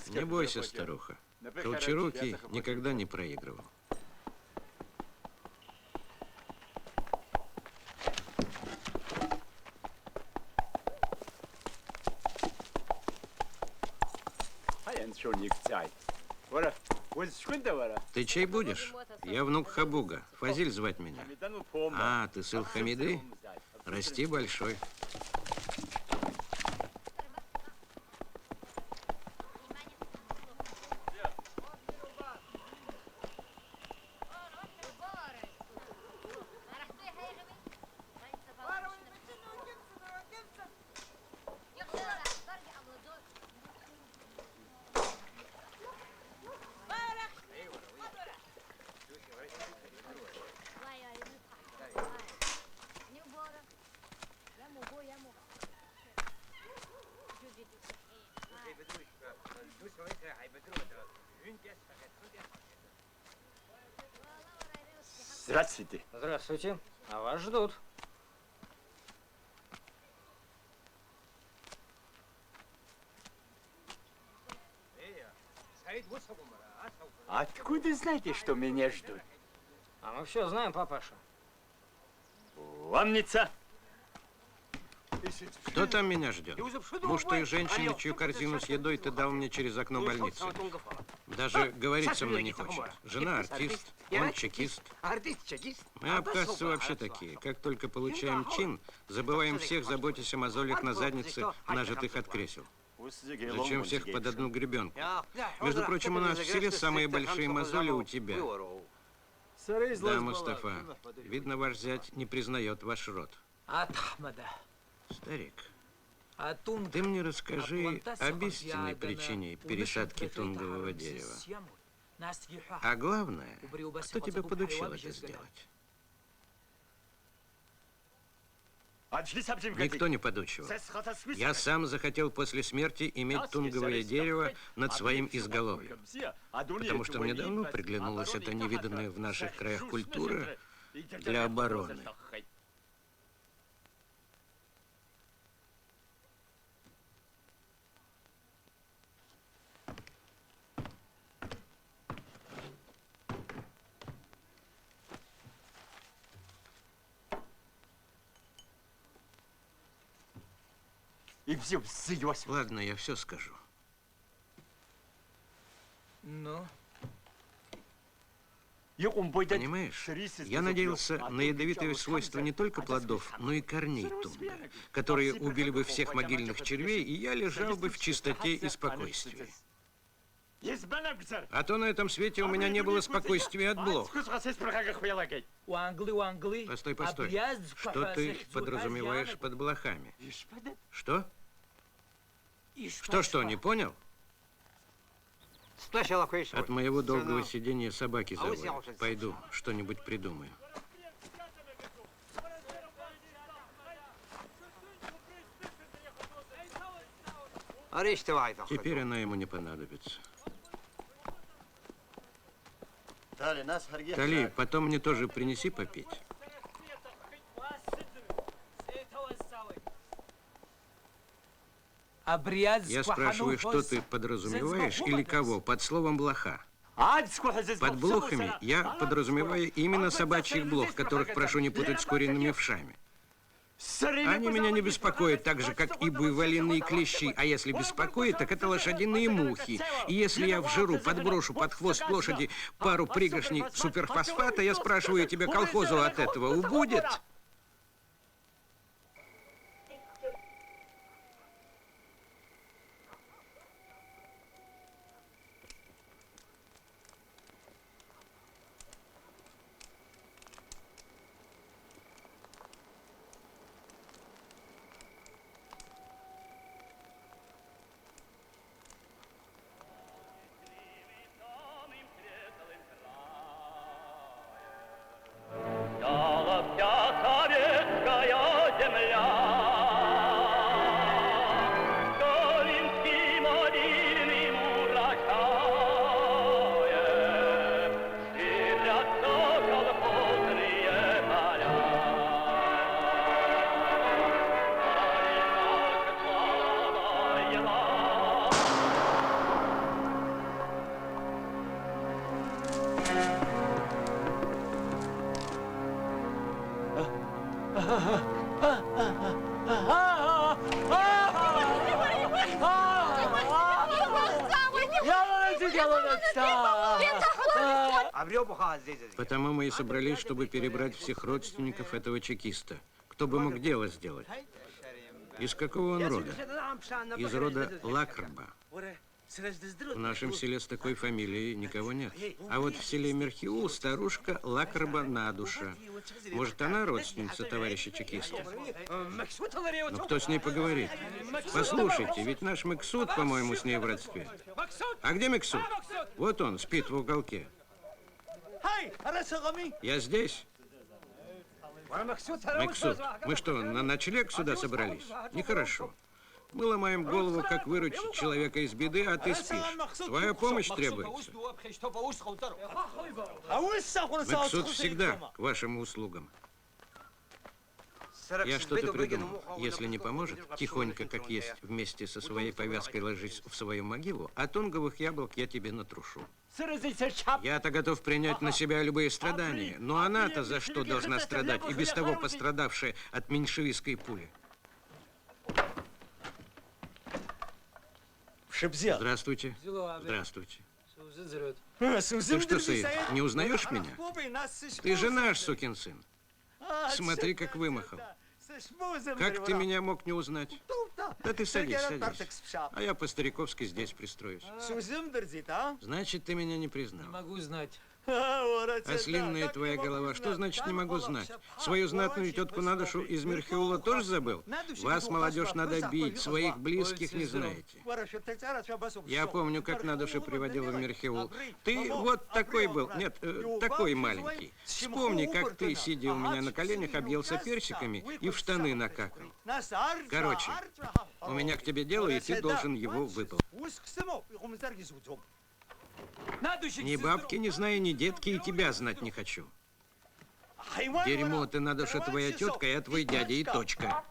Не бойся, старуха. Колчарукий никогда не проигрывал. Ты чей будешь? Я внук Хабуга. Фазиль звать меня. А, ты сын Хамиды? Расти большой.
Здравствуйте.
Здравствуйте. А вас ждут.
Откуда знаете, что меня ждут?
А мы все знаем, папаша.
Умница.
Кто там меня ждет? Муж той женщины, чью корзину с едой ты дал мне через окно больницы. Даже говорить со мной не хочет. Жена артист, он чекист. Мы, абхазцы, вообще такие. Как только получаем чин, забываем всех, заботясь о мозолях на заднице, нажитых от кресел. Зачем всех под одну гребенку? Между прочим, у нас в селе самые большие мозоли у тебя. Да, Мустафа, видно, ваш зять не признает ваш род. Старик, ты мне расскажи об истинной причине пересадки тунгового дерева. А главное, кто тебя подучил это сделать? Никто не подучивал. Я сам захотел после смерти иметь тунговое дерево над своим изголовьем, потому что мне давно приглянулась эта невиданная в наших краях культура для обороны. Ладно, я все скажу. Понимаешь, я надеялся на ядовитые свойства не только плодов, но и корней тунга, которые убили бы всех могильных червей, и я лежал бы в чистоте и спокойствии. А то на этом свете у меня не было спокойствия от блох. Постой, постой. Что ты подразумеваешь под блохами? Что? Что, не понял? От моего долгого сидения собаки заводят. Пойду, что-нибудь придумаю. Теперь она ему не понадобится. Тали, потом мне тоже принеси попить. Я спрашиваю, что ты подразумеваешь или кого под словом блоха? Под блохами я подразумеваю именно собачьих блох, которых прошу не путать с куриными вшами. Они меня не беспокоят, так же, как и буйволиные клещи. А если беспокоит, так это лошадиные мухи. И если я в жиру подброшу под хвост лошади пару пригоршней суперфосфата, я спрашиваю тебя, колхозу от этого убудет? Потому мы и собрались, чтобы перебрать всех родственников этого чекиста. Кто бы мог дело сделать? Из какого он рода? Из рода Лакрба. В нашем селе с такой фамилией никого нет. А вот в селе Мерхиул старушка Лакрба Надуша. Может, она родственница товарища чекиста? Ну, кто с ней поговорит? Послушайте, ведь наш Мексут, по-моему, с ней в родстве. А где Мексут? Вот он, спит в уголке. Я здесь. Мексут, мы что, на ночлег сюда собрались? Нехорошо. Мы ломаем голову, как выручить человека из беды, а ты спишь. Твоя помощь требуется. Мексут всегда к вашим услугам. Я что-то придумал. Если не поможет, тихонько, как есть, вместе со своей повязкой ложись в свою могилу, а тунговых яблок я тебе натрушу. Я-то готов принять на себя любые страдания, но она-то за что должна страдать, и без того пострадавшая от меньшевистской пули? Здравствуйте. Здравствуйте. Ты что, Саид, не узнаешь меня? Ты же наш сукин сын. Смотри, как вымахал. Как ты меня мог не узнать? Да ты садись, садись. А я по-стариковски здесь пристроюсь. Значит, ты меня не признал.
Могу знать.
Ослинная твоя голова. Что значит не могу знать? Свою знатную тетку Надушу из Мирхеула тоже забыл? Вас, молодежь, надо бить, своих близких не знаете. Я помню, как Надуша приводила в Мирхеул. Ты вот такой был, нет, такой маленький. Вспомни, как ты, сидя у меня на коленях, объелся персиками и в штаны накакал. Короче, у меня к тебе дело, и ты должен его выполнить. Ни бабки не знаю, ни детки, и тебя знать не хочу. Дерьмо, ты, Надуша, твоя тетка, я твой дядя, и точка.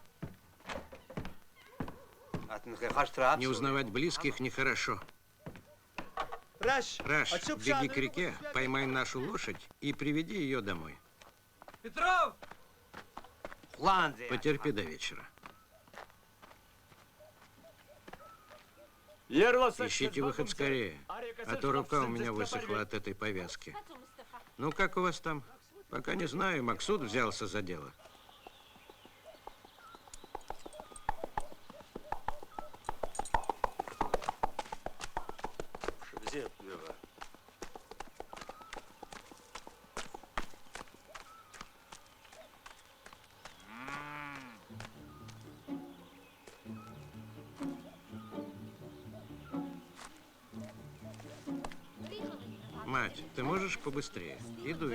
Не узнавать близких нехорошо. Раш, беги к реке, поймай нашу лошадь и приведи ее домой.
Петров!
Потерпи до вечера. Ищите выход скорее, а то рука у меня высохла от этой повязки. Ну, как у вас там? Пока не знаю, Максут взялся за дело. Мать, ты можешь побыстрее? Иду.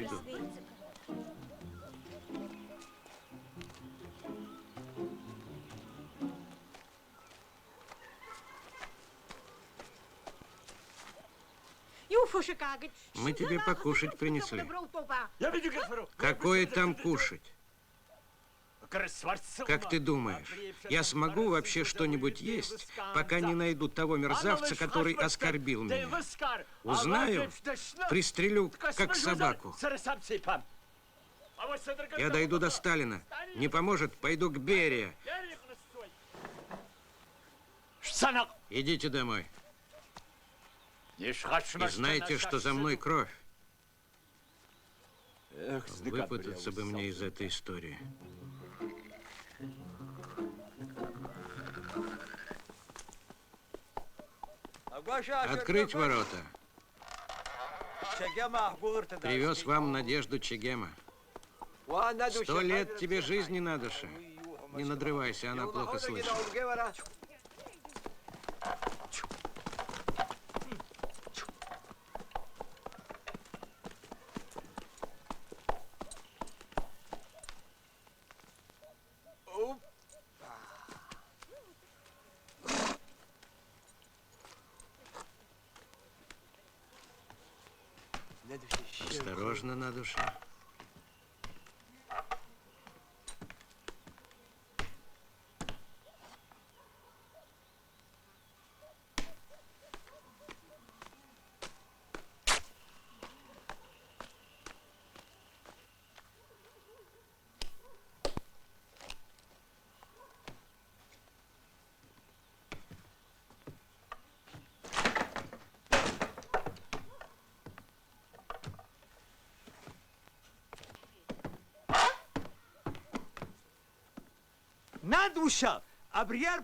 Мы тебе покушать принесли. Какое там кушать? Как ты думаешь, я смогу вообще что-нибудь есть, пока не найду того мерзавца, который оскорбил меня? Узнаю, пристрелю, как собаку. Я дойду до Сталина. Не поможет, пойду к Берия. Идите домой. И знайте, что за мной кровь. Выпутаться бы мне из этой истории. Открыть ворота. Привез вам надежду Чегема. 100 лет тебе жизни, Надуша. Не надрывайся, она плохо слышит. Осторожно, Надуша.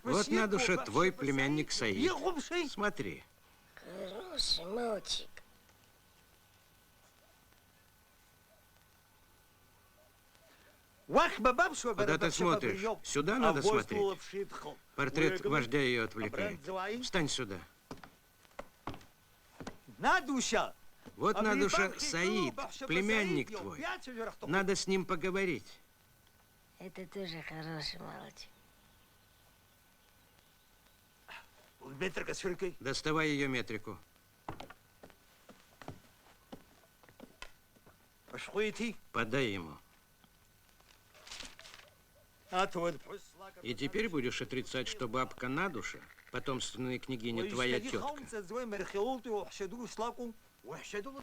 Вот, Надуша, твой племянник Саид. Смотри.
Хороший мальчик.
Куда ты смотришь? Сюда надо смотреть. Портрет вождя ее отвлекает. Встань сюда. Вот, Надуша, Саид, племянник твой. Надо с ним поговорить.
Это тоже хороший мальчик.
Доставай ее метрику. Подай ему. И теперь будешь отрицать, что бабка Надуша, потомственная княгиня, твоя тетка.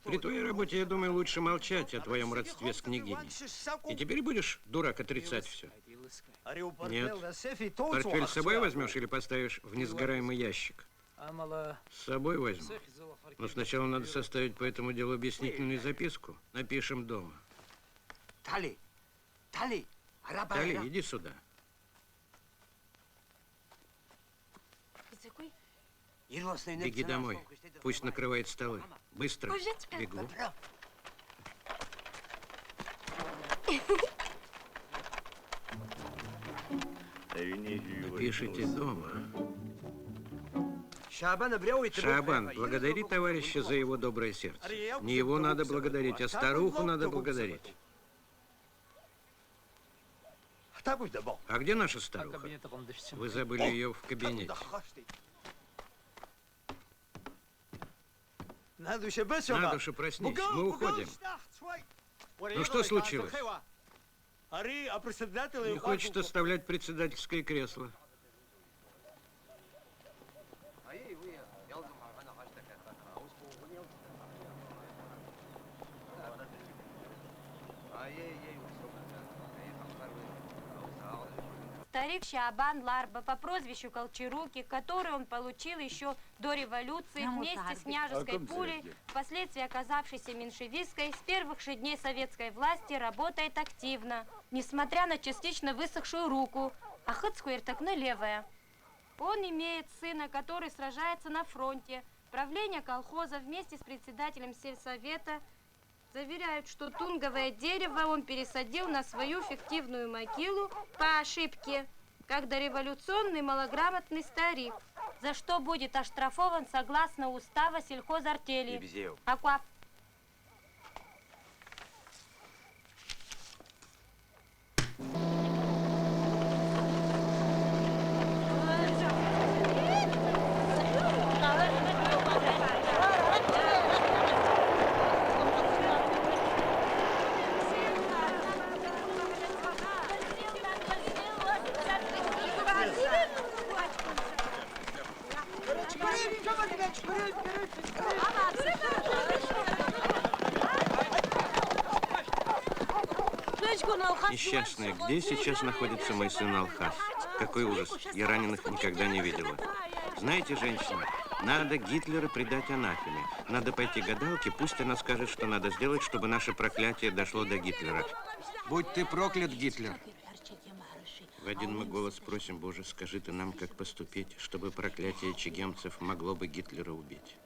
При твоей работе, я думаю, лучше молчать о твоем родстве с княгиней. И теперь будешь, дурак, отрицать все? Нет. Портфель с собой возьмешь или поставишь в несгораемый ящик? С собой возьму. Но сначала надо составить по этому делу объяснительную записку. Напишем дома. Тали, иди сюда. Беги домой. Пусть накрывает столы. Быстро. Бегу. Пишите дома. Шабан, благодари товарища за его доброе сердце. Не его надо благодарить, а старуху надо благодарить. А где наша старуха? Вы забыли ее в кабинете. Надуша, проснись, мы уходим. Ну что случилось? Не хочет оставлять председательское кресло.
Старик Шабан Ларба по прозвищу Колчаруки, который он получил еще до революции вместе с княжеской пулей, впоследствии оказавшейся меньшевистской, с первых же дней советской власти работает активно, несмотря на частично высохшую руку, а хацкуэртакна левая. Он имеет сына, который сражается на фронте. Правление колхоза вместе с председателем сельсовета заверяют, что тунговое дерево он пересадил на свою фиктивную могилу по ошибке, как дореволюционный малограмотный старик, за что будет оштрафован согласно устава сельхозартели. Аква.
Несчастная, где сейчас находится мой сын Алхас? Какой ужас, я раненых никогда не видела. Знаете, женщина, надо Гитлера предать анафеме. Надо пойти к гадалке, пусть она скажет, что надо сделать, чтобы наше проклятие дошло до Гитлера. Будь ты проклят, Гитлер! В один мы голос просим, Боже, скажи ты нам, как поступить, чтобы проклятие чегемцев могло бы Гитлера убить.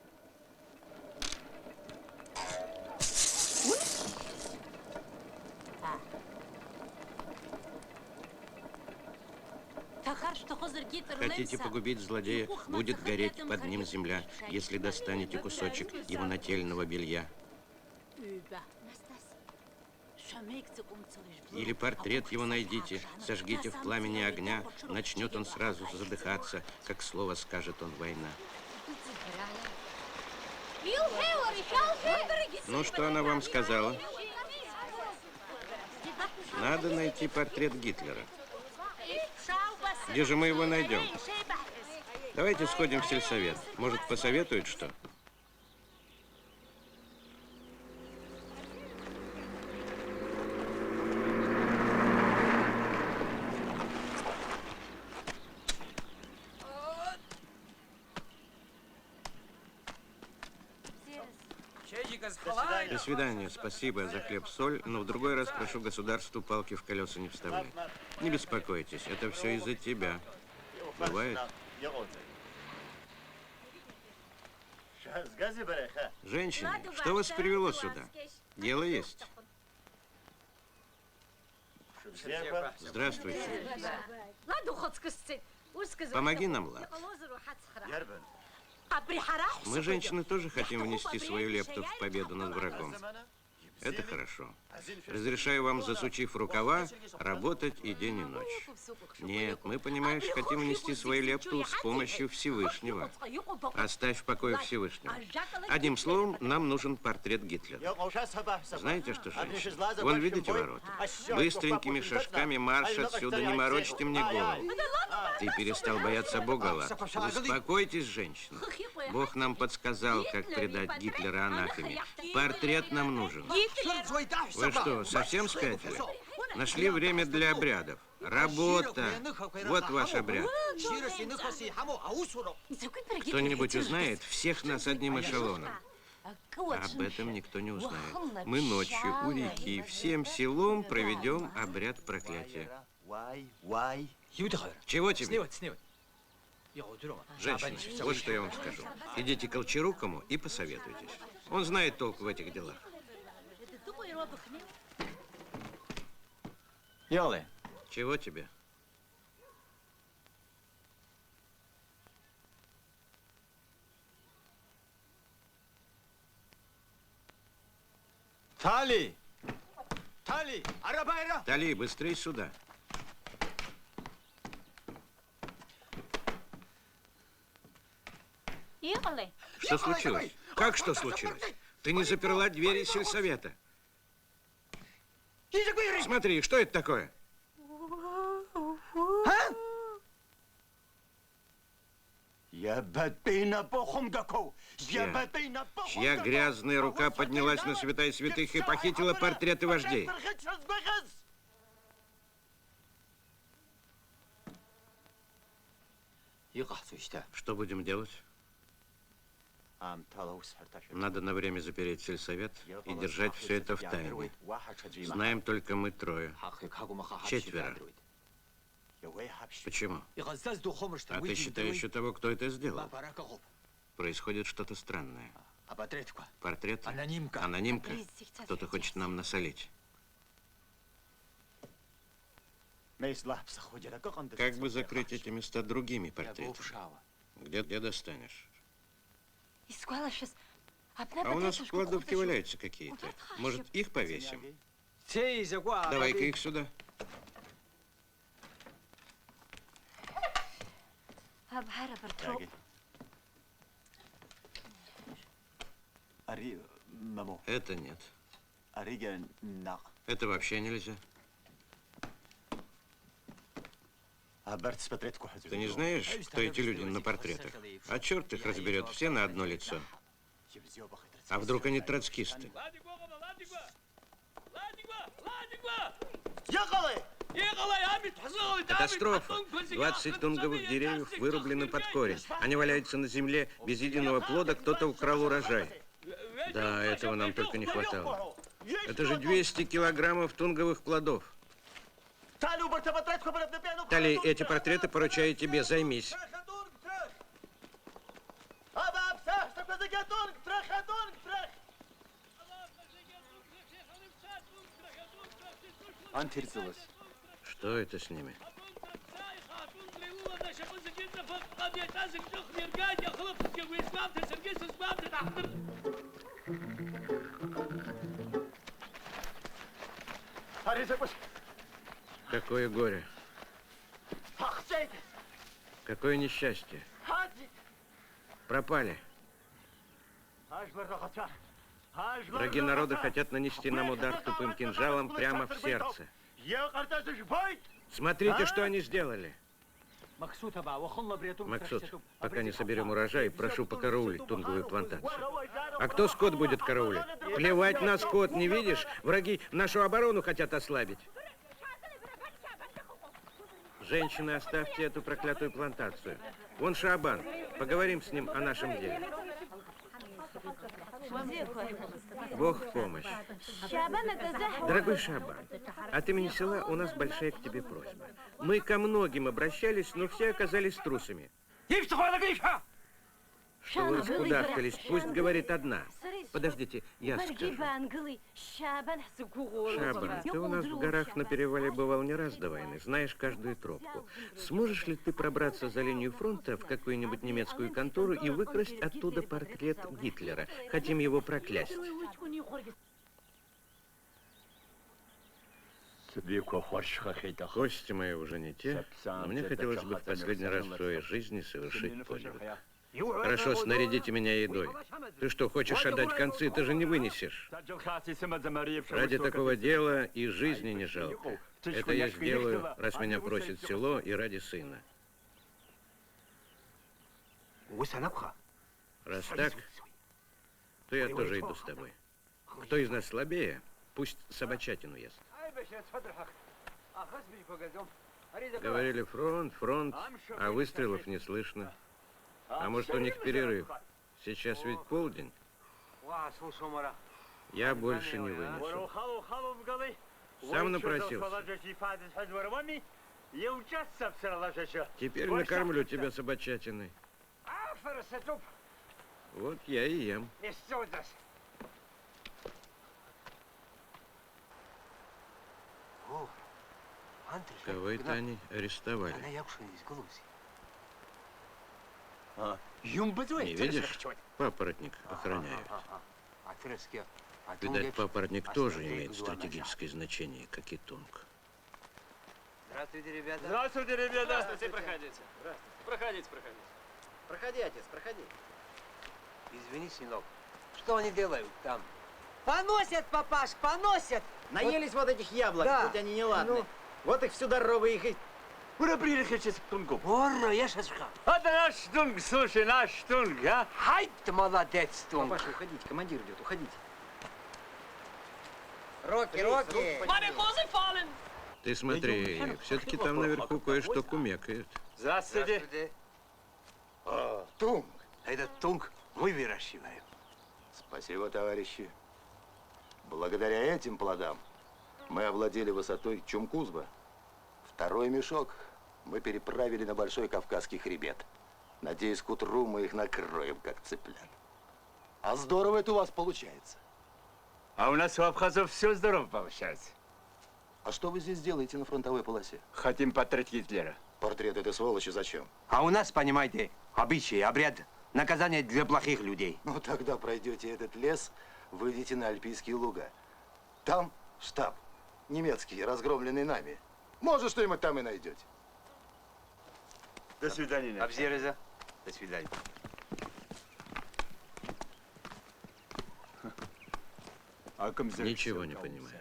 Хотите погубить злодея, будет гореть под ним земля, если достанете кусочек его нательного белья. Или портрет его найдите, сожгите в пламени огня, начнет он сразу задыхаться, как слово скажет он война. Ну, что она вам сказала? Надо найти портрет Гитлера. Где же мы его найдем? Давайте сходим в сельсовет. Может, посоветуют что? До свидания. Спасибо за хлеб-соль, но в другой раз прошу государству палки в колеса не вставлять. Не беспокойтесь, это все из-за тебя. Бывает? Женщина, что вас привело сюда? Дело есть. Здравствуйте. Помоги нам, Лад. Мы, женщины, тоже хотим внести свою лепту в победу над врагом. Это хорошо. Разрешаю вам, засучив рукава, работать и день, и ночь. Нет, мы, понимаешь, хотим внести свою лепту с помощью Всевышнего. Оставь в покое Всевышнего. Одним словом, нам нужен портрет Гитлера. Знаете что, женщина? Вон, видите ворота? Быстренькими шажками марш отсюда, не морочьте мне голову. Ты перестал бояться Бога, Лад. Успокойтесь, женщина. Бог нам подсказал, как предать Гитлера анафеме. Портрет нам нужен. Вы что, совсем спятили? Нашли время для обрядов. Работа. Вот ваш обряд. Кто-нибудь узнает всех нас одним эшелоном. Об этом никто не узнает. Мы ночью у реки всем селом проведем обряд проклятия. Чего тебе? Женщина, вот что я вам скажу. Идите к Колчарукому и посоветуйтесь. Он знает толк в этих делах.
Ялы.
Чего тебе?
Тали! Тали! Арабайра!
Тали, быстрей сюда.
Ехали?
Что случилось? Как что случилось? Ты не заперла двери сельсовета. Смотри, что это такое? Чья грязная рука поднялась на святая святых и похитила портреты вождей? Что будем делать? Надо на время запереть сельсовет и держать все это в тайне. Знаем только мы трое. 4. Почему? А ты считаешь еще того, кто это сделал? Происходит что-то странное. Портрет? Анонимка? Кто-то хочет нам насолить. Как бы закрыть эти места другими портретами? Где достанешь? А у нас в кладовке валяются какие-то. Может, их повесим? Давай-ка их сюда. Это нет. Это вообще нельзя. Ты не знаешь, кто эти люди на портретах? А черт их разберет, все на одно лицо. А вдруг они троцкисты? Катастрофа. 20 тунговых деревьев вырублены под корень. Они валяются на земле без единого плода, кто-то украл урожай. Да, этого нам только не хватало. Это же 200 килограммов тунговых плодов. Тали, эти портреты поручаю тебе, займись. Что это с ними? Какое горе. Какое несчастье. Пропали. Враги народа хотят нанести нам удар тупым кинжалом прямо в сердце. Смотрите, что они сделали. Максут, пока не соберем урожай, прошу покараулить тунговую плантацию. А кто скот будет караулить? Плевать на скот, не видишь? Враги нашу оборону хотят ослабить. Женщины, оставьте эту проклятую плантацию. Вон Шабан. Поговорим с ним о нашем деле. Бог в помощь. Дорогой Шабан, от имени села у нас большая к тебе просьба. Мы ко многим обращались, но все оказались трусами. Что вы раскудахтались? Пусть говорит одна. Подождите, я скажу. Шабан, ты у нас в горах на перевале бывал не раз до войны, знаешь каждую тропку. Сможешь ли ты пробраться за линию фронта в какую-нибудь немецкую контору и выкрасть оттуда портрет Гитлера? Хотим его проклясть. Кости мои уже не те, но мне хотелось бы в последний раз в своей жизни совершить подвиг. Хорошо, снарядите меня едой. Ты что, хочешь отдать концы? Ты же не вынесешь. Ради такого дела и жизни не жалко. Это я сделаю, раз меня просит село и ради сына. Раз так, то я тоже иду с тобой. Кто из нас слабее, пусть собачатину ест. Говорили фронт, фронт, а выстрелов не слышно. А может, у них перерыв? Сейчас ведь полдень. Я больше не вынесу. Сам напросился. Теперь накормлю тебя собачатиной. Вот я и ем. Кого-то они арестовали. Не видишь? Папоротник охраняют. Видать, папоротник тоже имеет стратегическое значение, как и тунг.
Здравствуйте, ребята.
Здравствуйте, ребята.
Здравствуйте, проходите. Проходите, проходите.
Проходи, отец, проходи. Извини, сынок. Что они делают там?
Поносят, папаш, поносят!
Наелись вот этих яблок,
Да.
хоть они не ладные.
Ну.
Вот их всю дорогу их и...
Ура, приехали к тунгу.
Ура, я шашка.
Это наш тунг, слушай, наш тунг, а?
Хай ты молодец, Тунг.
Папаша, уходите, командир идет, уходите.
Рокки, Рокки!
Ты смотри, все-таки там наверху кое-что кумекает.
Здравствуйте.
Тунг. Этот тунг мы выращиваем.
Спасибо, товарищи. Благодаря этим плодам мы овладели высотой Чумкузба. Второй мешок мы переправили на Большой Кавказский хребет. Надеюсь, к утру мы их накроем, как цыплят. А здорово это у вас получается.
А у нас у абхазов все здорово получается.
А что вы здесь делаете на фронтовой полосе?
Хотим портрет Гитлера.
Портрет этой сволочи зачем?
А у нас, понимаете, обычай, обряд, наказание для плохих людей.
Ну, тогда пройдете этот лес, выйдете на Альпийские луга. Там штаб немецкий, разгромленный нами. Может, что-нибудь там и найдете.
До свидания.
Абзереза. До свидания.
Ничего не понимаю.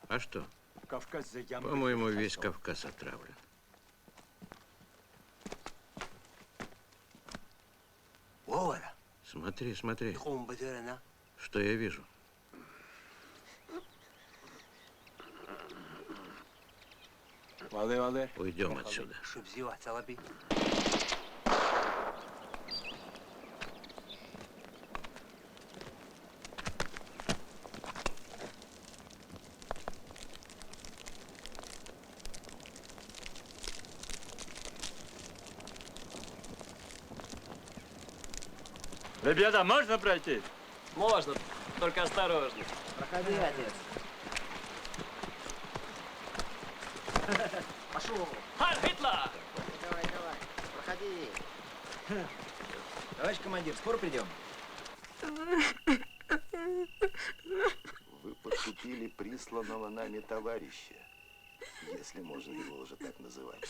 А что? По-моему, весь Кавказ отравлен. Смотри, смотри. Что я вижу? Уйдем отсюда.
Ребята, можно пройти?
Можно, только осторожно.
Проходи, отец. Пошел.
Хайль Гитлер!
Давай, давай, проходи. Товарищ командир, скоро придем?
Вы подкупили присланного нами товарища, если можно его уже так называть.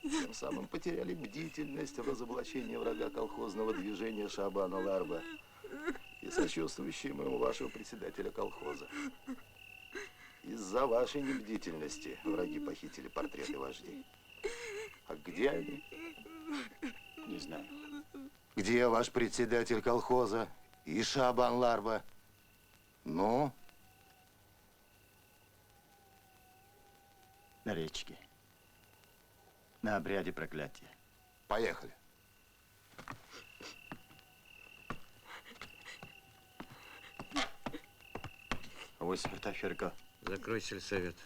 Тем самым потеряли бдительность в разоблачении врага колхозного движения Шабана Ларба и сочувствующего ему вашего председателя колхоза. Из-за вашей небдительности враги похитили портреты вождей. А где они? Не знаю. Где ваш председатель колхоза и Шабан Ларба? Ну?
На речке. На обряде проклятия.
Поехали.
Закрой сельсовет.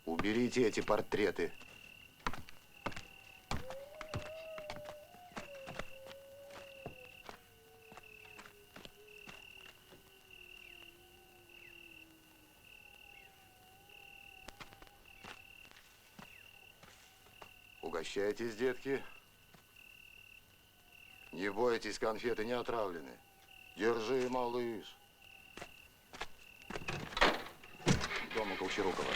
Уберите эти портреты. Угощайтесь, детки. Не бойтесь, конфеты не отравлены. Держи, малыш. Дома Колчарукова.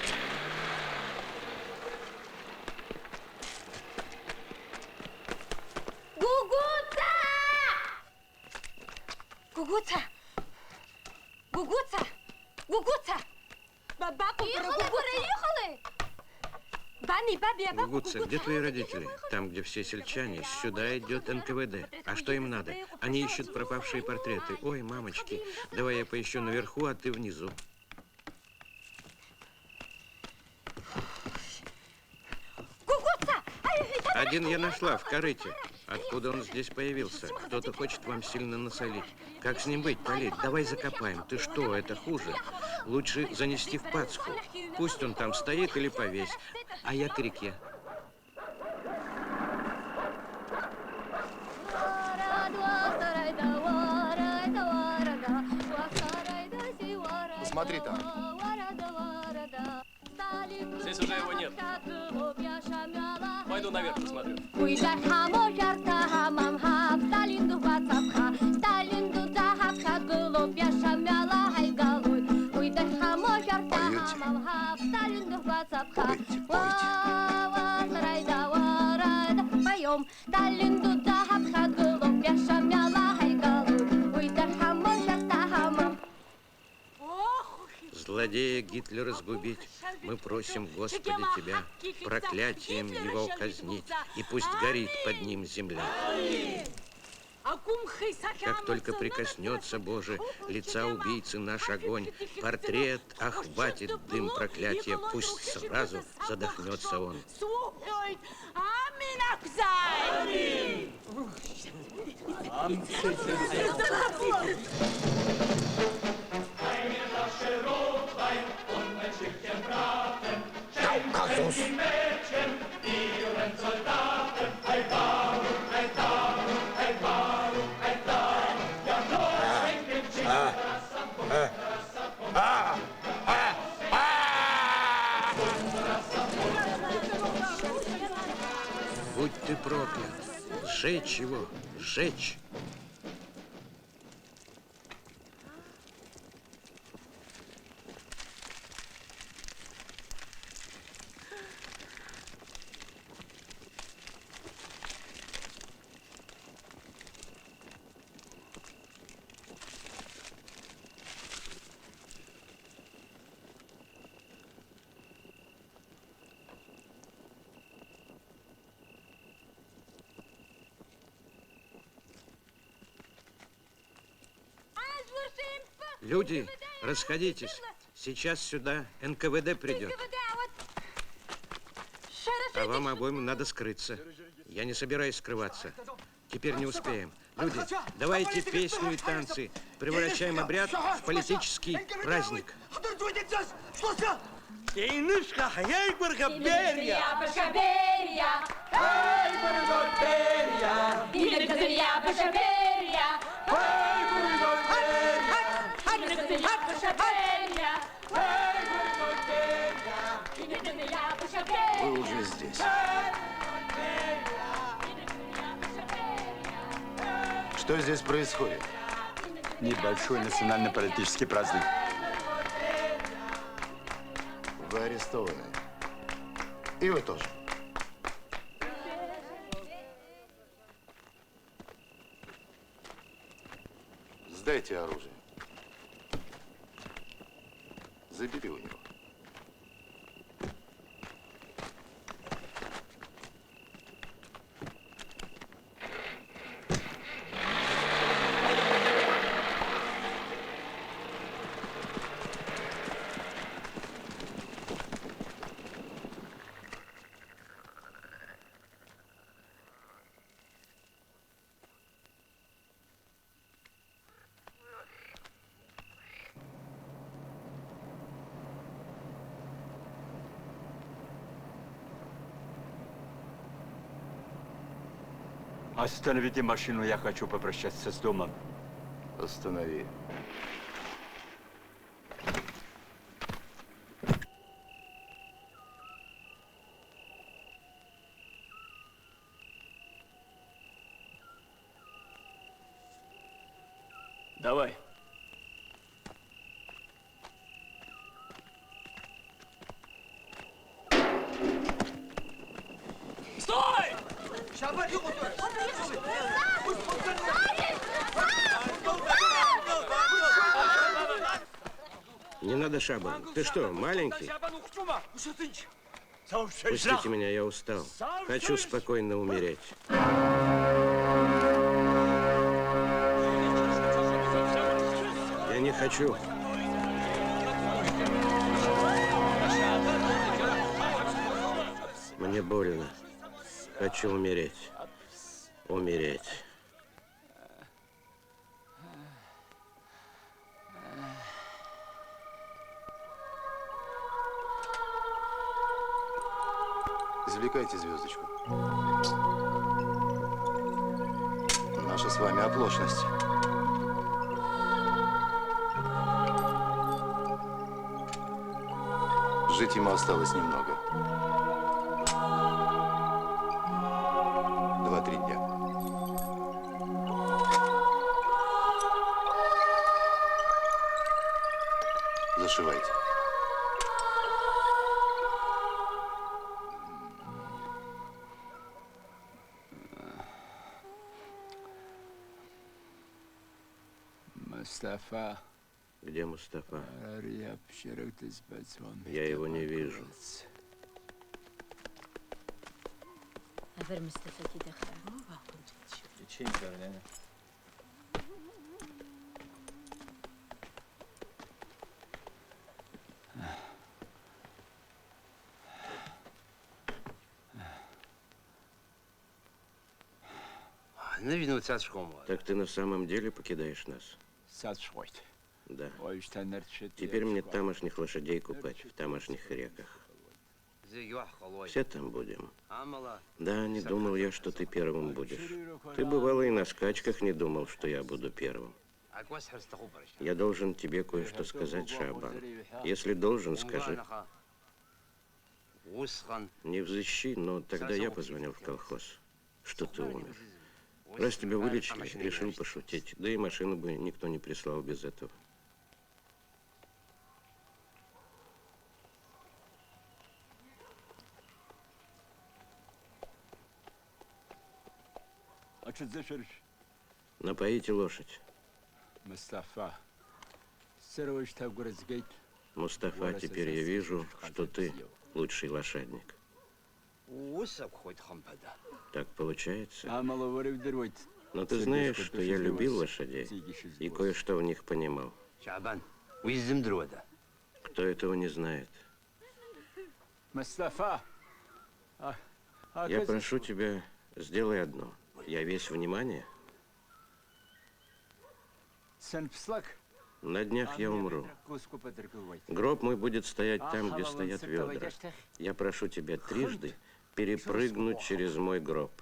Гугуца! Гугуца! Гугуца! Гугуца! Бабаку, приехали! Бани, баби, а
Гугуца, где твои родители? Там, где все сельчане. Сюда идет НКВД. А что им надо? Они ищут пропавшие портреты. Ой, мамочки, давай я поищу наверху, а ты внизу. Один я нашла в корыте. Откуда он здесь появился? Кто-то хочет вам сильно насолить. Как с ним быть, Полит? Давай закопаем. Ты что, это хуже? Лучше занести в Пасху. Пусть он там стоит или повесь. А я к реке.
Посмотри там.
Здесь уже его нет. Пойду наверх посмотрю.
Уйдать хамо жарта хамам хап, Сталин дубацапха, Сталин дудахапха,
Пойте, пойте.
Поем. Талинду да хабхагулу, пяша мяла хайгалу, уйда хамон шахта хамам.
Злодея Гитлера сгубить, мы просим, Господи, Тебя, проклятием его казнить, и пусть горит под ним земля. Как только прикоснется, Боже, лица убийцы наш огонь, портрет охватит дым проклятия, пусть сразу задохнется он. Будь ты проклят, сжечь его, сжечь. Люди, расходитесь. Сейчас сюда НКВД придет. А вам обоим надо скрыться. Я не собираюсь скрываться. Теперь не успеем. Люди, давайте песню и танцы. Превращаем обряд в политический праздник.
Вы уже здесь. Что здесь происходит?
Небольшой национально-политический праздник.
Вы арестованы. И вы тоже. Сдайте оружие. Забери у него.
Остановите машину, я хочу попрощаться с домом.
Останови.
Давай.
Стой!
Не надо, Шабан. Ты что, маленький? Пустите меня, я устал. Хочу спокойно умереть. Я не хочу. Мне больно. Хочу умереть. Умереть.
Извлекайте звездочку. Наша с вами оплошность. Жить ему осталось немного. 2-3 дня. Зашивайте.
Мустафа.
Где Мустафа? Я его не вижу. Так ты на самом деле покидаешь нас? Да. Теперь мне тамошних лошадей купать в тамошних реках. Все там будем. Да, не думал я, что ты первым будешь. Ты, бывало, и на скачках не думал, что я буду первым. Я должен тебе кое-что сказать, Шабан. Если должен, скажи. Не взыщи, но тогда я позвонил в колхоз, что ты умер. Раз тебя вылечили, решил пошутить. Да и машину бы никто не прислал без этого. Напоите лошадь. Мустафа, теперь я вижу, что ты лучший лошадник. Так получается. Но ты знаешь, что я любил лошадей и кое-что в них понимал. Кто этого не знает? Я прошу тебя, сделай одно. Я весь внимание. На днях я умру. Гроб мой будет стоять там, где стоят ведра. Я прошу тебя трижды перепрыгнуть через мой гроб.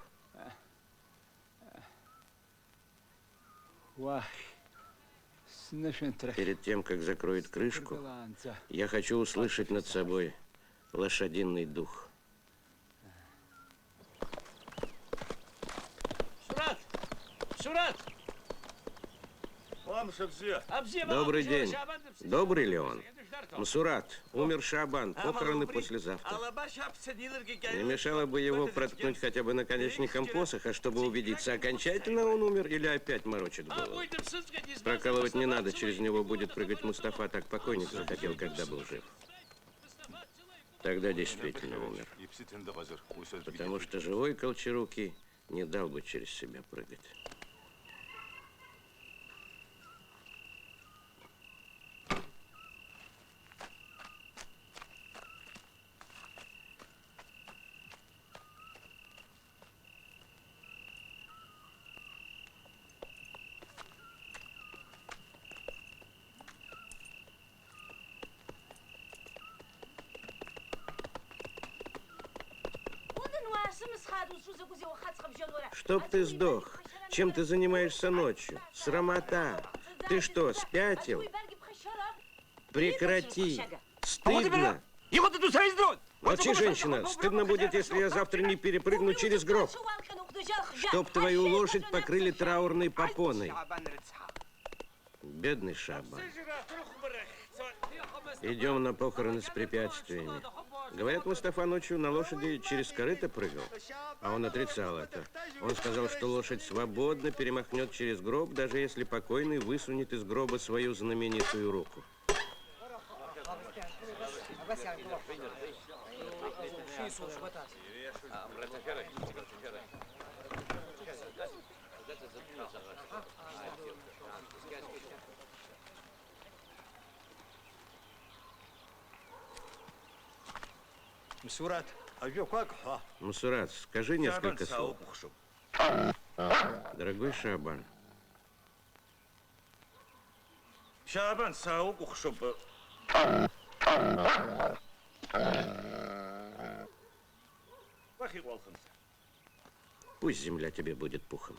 Перед тем, как закроет крышку, я хочу услышать над собой лошадиный дух. Добрый день. Добрый ли он? Мсурат, умер Шабан, похороны послезавтра. Не мешало бы его проткнуть хотя бы наконечником посоха, чтобы убедиться, окончательно он умер или опять морочит голову. Прокалывать не надо, через него будет прыгать Мустафа, так покойник захотел, когда был жив. Тогда действительно умер. Потому что живой Колчарукий не дал бы через себя прыгать. Чтоб ты сдох. Чем ты занимаешься ночью? Срамота. Ты что, спятил? Прекрати. Стыдно. Молчи, женщина. Стыдно будет, если я завтра не перепрыгну через гроб. Чтоб твою лошадь покрыли траурной попоной. Бедный Шабан. Идем на похороны с препятствиями. Говорят, Мустафа ночью на лошади через корыто прыгал, а он отрицал это. Он сказал, что лошадь свободно перемахнет через гроб, даже если покойный высунет из гроба свою знаменитую руку. Мусурат, скажи несколько слов. Дорогой Шабан.
Шабан,
Пусть земля тебе будет пухом.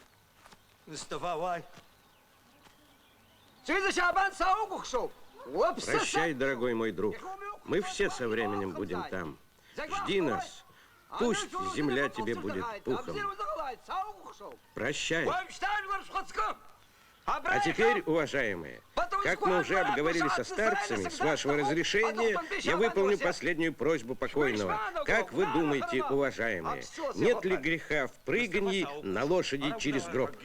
Прощай, дорогой мой друг. Мы все со временем будем там. Жди нас. Пусть земля тебе будет пухом. Прощай. А теперь, уважаемые, как мы уже обговорили со старцами, с вашего разрешения, я выполню последнюю просьбу покойного. Как вы думаете, уважаемые, нет ли греха в прыгании на лошади через гроб?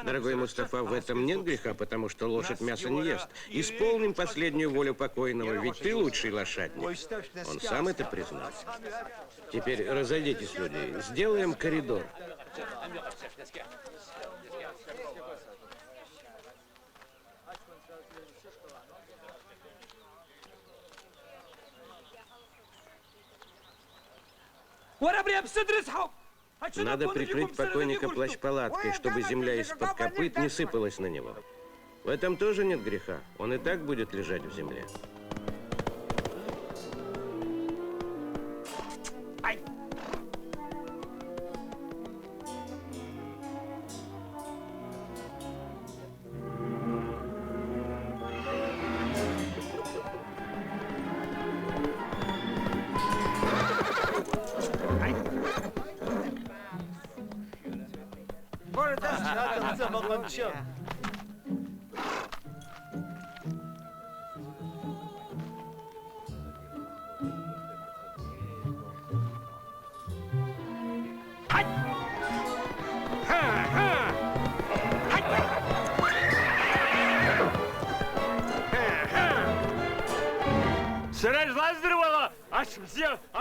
Дорогой Мустафа, в этом нет греха, потому что лошадь мясо не ест. Исполним последнюю волю покойного, ведь ты лучший лошадник. Он сам это признал. Теперь разойдитесь, люди, сделаем коридор. Надо прикрыть покойника плащ-палаткой, чтобы земля из-под копыт не сыпалась на него. В этом тоже нет греха. Он и так будет лежать в земле.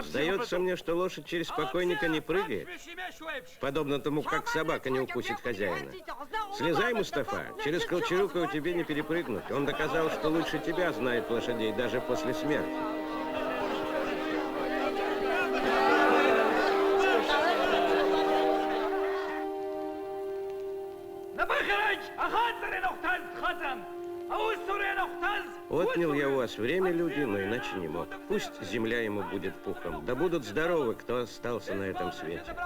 Сдается мне, что лошадь через покойника не прыгает, подобно тому, как собака не укусит хозяина. Слезай, Мустафа, через Колчарукова тебе не перепрыгнуть. Он доказал, что лучше тебя знает лошадей даже после смерти. Отнял я у вас время, люди, но иначе не мог. Пусть земля ему будет пухом. Да будут здоровы, кто остался на этом свете.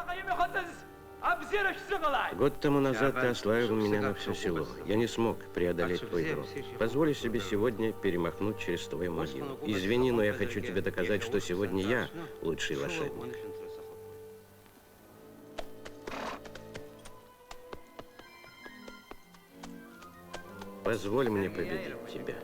Год тому назад ты ославил меня на все село. Я не смог преодолеть твой гроб. Позволю себе сегодня перемахнуть через твою могилу. Извини, но я хочу тебе доказать, что сегодня я лучший лошадник. Позволь мне победить тебя.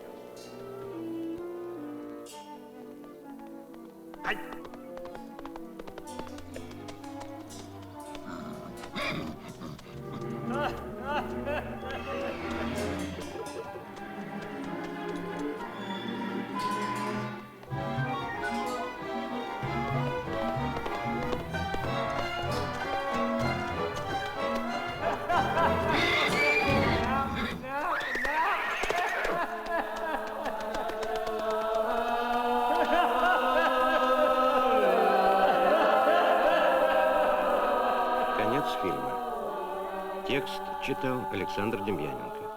Конец фильма. Текст читал Александр Демьяненко.